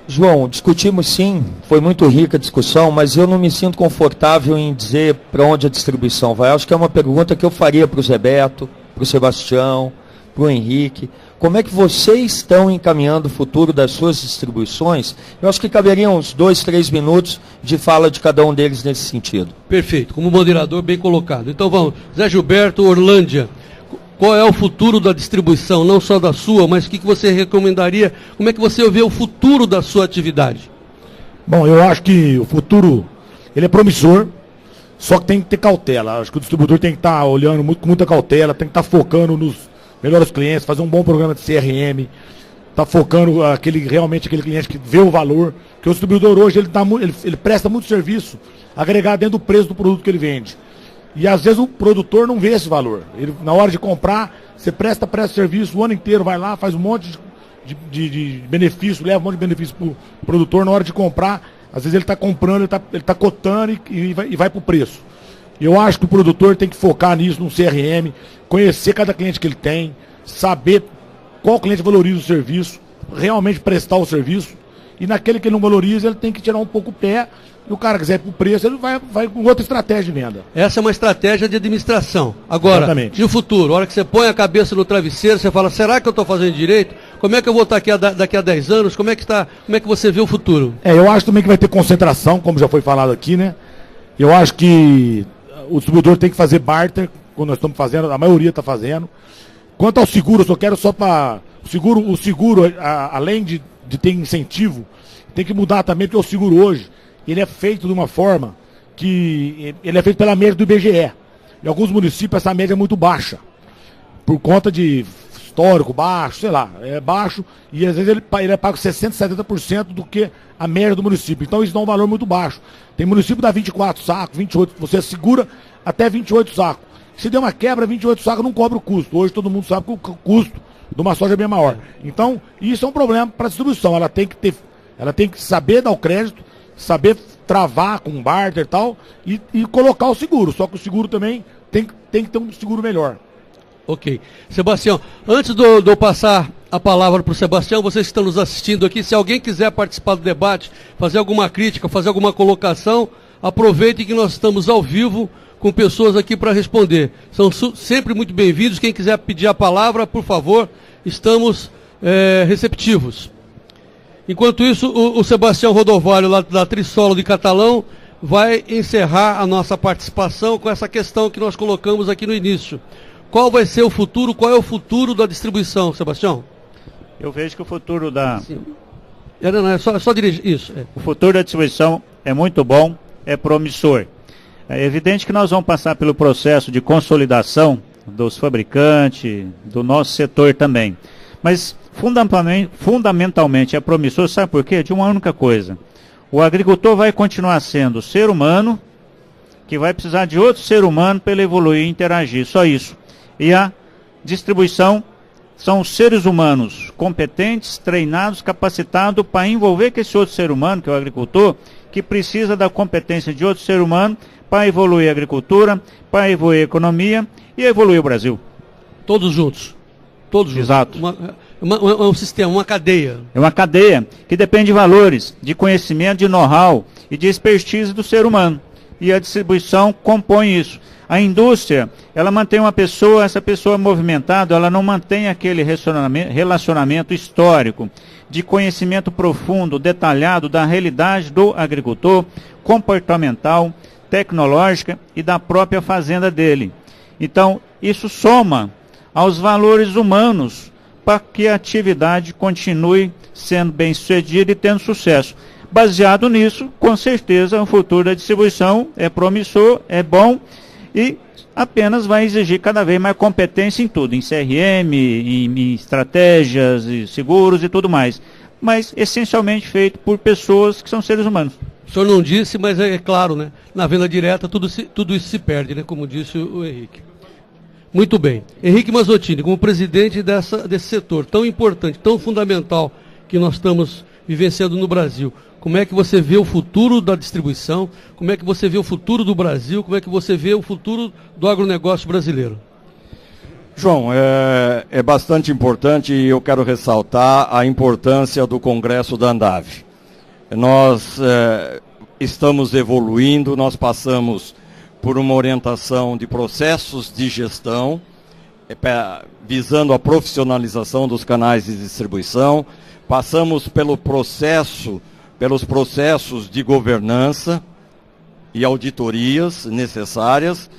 João, discutimos sim, foi muito rica a discussão, mas eu não me sinto confortável em dizer para onde a distribuição vai. Acho que é uma pergunta que eu faria para o Zé Beto, para o Sebastião, para o Henrique. Como é que vocês estão encaminhando o futuro das suas distribuições? Eu acho que caberiam uns 2, 3 minutos de fala de cada um deles nesse sentido. Perfeito, como moderador bem colocado. Então vamos, Zé Gilberto, Orlândia, qual é o futuro da distribuição, não só da sua, mas o que você recomendaria, como é que você vê o futuro da sua atividade? Bom, eu acho que o futuro, ele é promissor, só que tem que ter cautela. Acho que o distribuidor tem que estar olhando com muita cautela, tem que estar focando nos melhores clientes, fazer um bom programa de CRM, tá focando realmente aquele cliente que vê o valor, que o distribuidor hoje ele presta muito serviço agregado dentro do preço do produto que ele vende. E às vezes o produtor não vê esse valor. Ele, na hora de comprar, você presta serviço o ano inteiro, vai lá, faz um monte de benefício, leva um monte de benefício para o produtor. Na hora de comprar, às vezes ele está comprando, ele está cotando e vai para o preço. Eu acho que o produtor tem que focar nisso, no CRM, conhecer cada cliente que ele tem, saber qual cliente valoriza o serviço, realmente prestar o serviço, e naquele que ele não valoriza, ele tem que tirar um pouco o pé, e o cara quiser ir pro preço, ele vai com outra estratégia de venda. Essa é uma estratégia de administração. Agora, Exatamente. e o futuro? A hora que você põe a cabeça no travesseiro, você fala, será que eu estou fazendo direito? Como é que eu vou estar daqui a 10 anos? Como é que você vê o futuro? Eu acho também que vai ter concentração, como já foi falado aqui, né? Eu acho que o distribuidor tem que fazer barter, como nós estamos fazendo, a maioria está fazendo. Quanto ao seguro, eu só quero só para... O seguro, além de ter incentivo, tem que mudar também, porque o seguro hoje, ele é feito de uma forma que... Ele é feito pela média do IBGE. Em alguns municípios essa média é muito baixa, por conta de histórico baixo, sei lá, é baixo, e às vezes ele é pago 60%, 70% do que a média do município. Então isso dá um valor muito baixo. Tem município que dá 24 sacos, 28, você segura até 28 sacos. Se der uma quebra, 28 sacos não cobra o custo. Hoje todo mundo sabe que o custo de uma soja é bem maior. Então, isso é um problema para a distribuição. Ela tem que saber dar o crédito, saber travar com barter e tal, e colocar o seguro. Só que o seguro também tem que ter um seguro melhor. Ok. Sebastião, antes de eu passar a palavra para o Sebastião, vocês que estão nos assistindo aqui, se alguém quiser participar do debate, fazer alguma crítica, fazer alguma colocação, aproveitem que nós estamos ao vivo com pessoas aqui para responder. São sempre muito bem-vindos. Quem quiser pedir a palavra, por favor, estamos receptivos. Enquanto isso, o Sebastião Rodovalho, lá da Trissolo de Catalão, vai encerrar a nossa participação com essa questão que nós colocamos aqui no início. Qual vai ser o futuro, qual é o futuro da distribuição, Sebastião? Eu vejo que o futuro da... Não, só dirigir isso. O futuro da distribuição é muito bom, é promissor. É evidente que nós vamos passar pelo processo de consolidação dos fabricantes, do nosso setor também. Mas, fundamentalmente, é promissor, sabe por quê? De uma única coisa. O agricultor vai continuar sendo ser humano, que vai precisar de outro ser humano para ele evoluir e interagir, só isso. E a distribuição são seres humanos competentes, treinados, capacitados para envolver com esse outro ser humano, que é o agricultor, que precisa da competência de outro ser humano para evoluir a agricultura, para evoluir a economia e evoluir o Brasil. Todos juntos. Todos juntos. Exato. Um sistema, uma cadeia. É uma cadeia que depende de valores, de conhecimento, de know-how e de expertise do ser humano. E a distribuição compõe isso. A indústria, ela mantém uma pessoa, essa pessoa movimentada, ela não mantém aquele relacionamento histórico, de conhecimento profundo, detalhado da realidade do agricultor, comportamental, tecnológica e da própria fazenda dele. Então, isso soma aos valores humanos para que a atividade continue sendo bem-sucedida e tendo sucesso. Baseado nisso, com certeza, o futuro da distribuição é promissor, é bom e apenas vai exigir cada vez mais competência em tudo, em CRM, em estratégias, e seguros e tudo mais. Mas essencialmente feito por pessoas que são seres humanos. O senhor não disse, mas é claro, né? Na venda direta tudo isso se perde, né? Como disse o Henrique. Muito bem. Henrique Mazzottini, como presidente desse setor tão importante, tão fundamental que nós estamos vivenciando no Brasil, como é que você vê o futuro da distribuição? Como é que você vê o futuro do Brasil? Como é que você vê o futuro do agronegócio brasileiro? João, é bastante importante e eu quero ressaltar a importância do Congresso da Andav. Nós estamos evoluindo, nós passamos por uma orientação de processos de gestão, visando a profissionalização dos canais de distribuição, passamos pelos processos de governança e auditorias necessárias.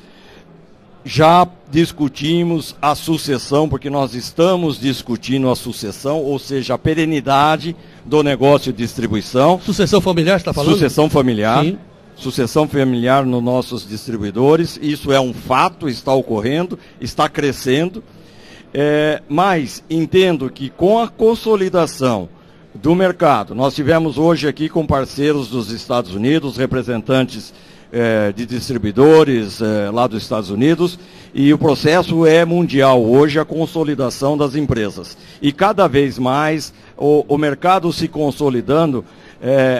Já discutimos a sucessão, porque nós estamos discutindo a sucessão, ou seja, a perenidade do negócio de distribuição. Sucessão familiar, você está falando? Sucessão familiar. Sim. Sucessão familiar nos nossos distribuidores. Isso é um fato, está ocorrendo, está crescendo. Mas entendo que com a consolidação do mercado, nós tivemos hoje aqui com parceiros dos Estados Unidos, representantes de distribuidores lá dos Estados Unidos, e o processo é mundial hoje, a consolidação das empresas. E cada vez mais o mercado se consolidando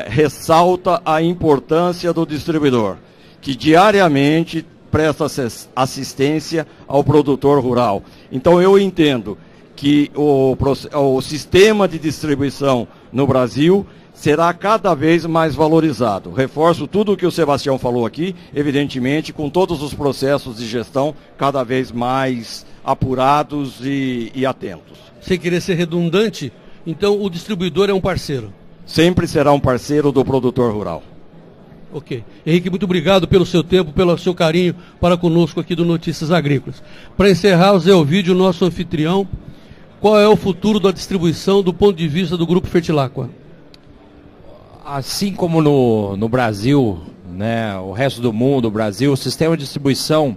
ressalta a importância do distribuidor, que diariamente presta assistência ao produtor rural. Então eu entendo que o sistema de distribuição no Brasil será cada vez mais valorizado. Reforço tudo o que o Sebastião falou aqui, evidentemente, com todos os processos de gestão cada vez mais apurados e atentos. Sem querer ser redundante, então o distribuidor é um parceiro? Sempre será um parceiro do produtor rural. Ok. Henrique, muito obrigado pelo seu tempo, pelo seu carinho para conosco aqui do Notícias Agrícolas. Para encerrar, o Zé Ovidio, nosso anfitrião, qual é o futuro da distribuição do ponto de vista do Grupo Fertilaqua? Assim como no Brasil, né, o resto do mundo, o Brasil, o sistema de distribuição,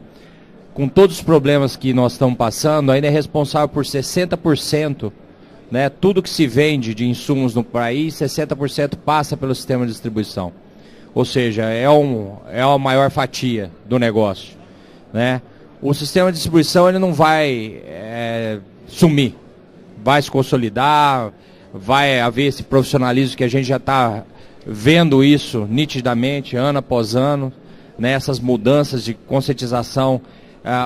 com todos os problemas que nós estamos passando, ainda é responsável por 60%, né, tudo que se vende de insumos no país, 60% passa pelo sistema de distribuição. Ou seja, é a maior fatia do negócio, né? O sistema de distribuição ele não vai sumir, vai se consolidar, vai haver esse profissionalismo que a gente já está vendo isso nitidamente, ano após ano, né? Essas mudanças de conscientização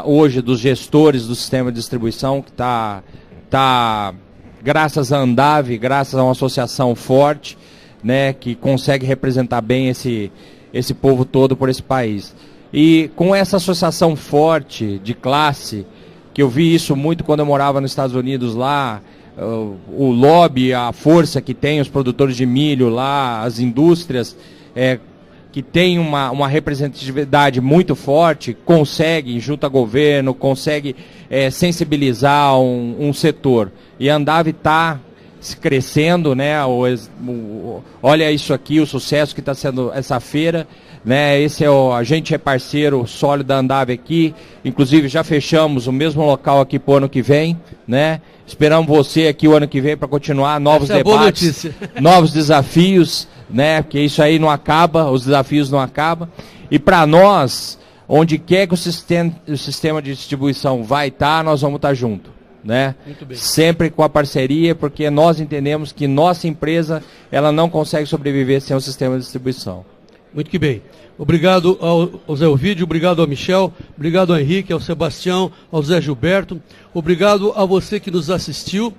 hoje dos gestores do sistema de distribuição, que está graças à Andav, graças a uma associação forte, né, que consegue representar bem esse povo todo por esse país. E com essa associação forte de classe, que eu vi isso muito quando eu morava nos Estados Unidos lá, o lobby, a força que tem os produtores de milho lá, as indústrias que tem uma representatividade muito forte, consegue, junto ao governo, consegue sensibilizar um setor. E a Andav está crescendo, né? Olha isso aqui, o sucesso que está sendo essa feira, né? A gente é parceiro sólido da Andav aqui, inclusive já fechamos o mesmo local aqui para o ano que vem, né? Esperamos você aqui o ano que vem para continuar novos debates, novos desafios, né? Porque isso aí não acaba, os desafios não acabam. E para nós, onde quer que o sistema de distribuição vai estar, nós vamos estar junto. Né? Sempre com a parceria, porque nós entendemos que nossa empresa ela não consegue sobreviver sem o sistema de distribuição. Muito que bem. Obrigado ao Zé Ovidio, obrigado ao Michel, obrigado ao Henrique, ao Sebastião, ao Zé Gilberto, obrigado a você que nos assistiu.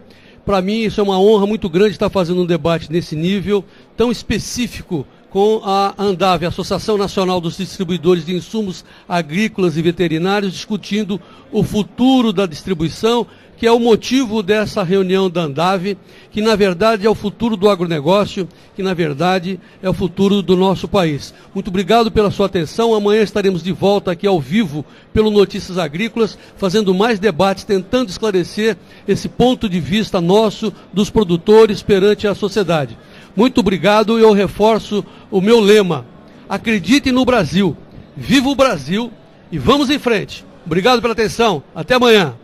Para mim isso é uma honra muito grande estar fazendo um debate nesse nível tão específico com a Andav, a Associação Nacional dos Distribuidores de Insumos Agrícolas e Veterinários, discutindo o futuro da distribuição, que é o motivo dessa reunião da Andav, que na verdade é o futuro do agronegócio, que na verdade é o futuro do nosso país. Muito obrigado pela sua atenção. Amanhã estaremos de volta aqui ao vivo pelo Notícias Agrícolas, fazendo mais debates, tentando esclarecer esse ponto de vista nosso dos produtores perante a sociedade. Muito obrigado e eu reforço o meu lema: acreditem no Brasil, viva o Brasil e vamos em frente. Obrigado pela atenção, até amanhã.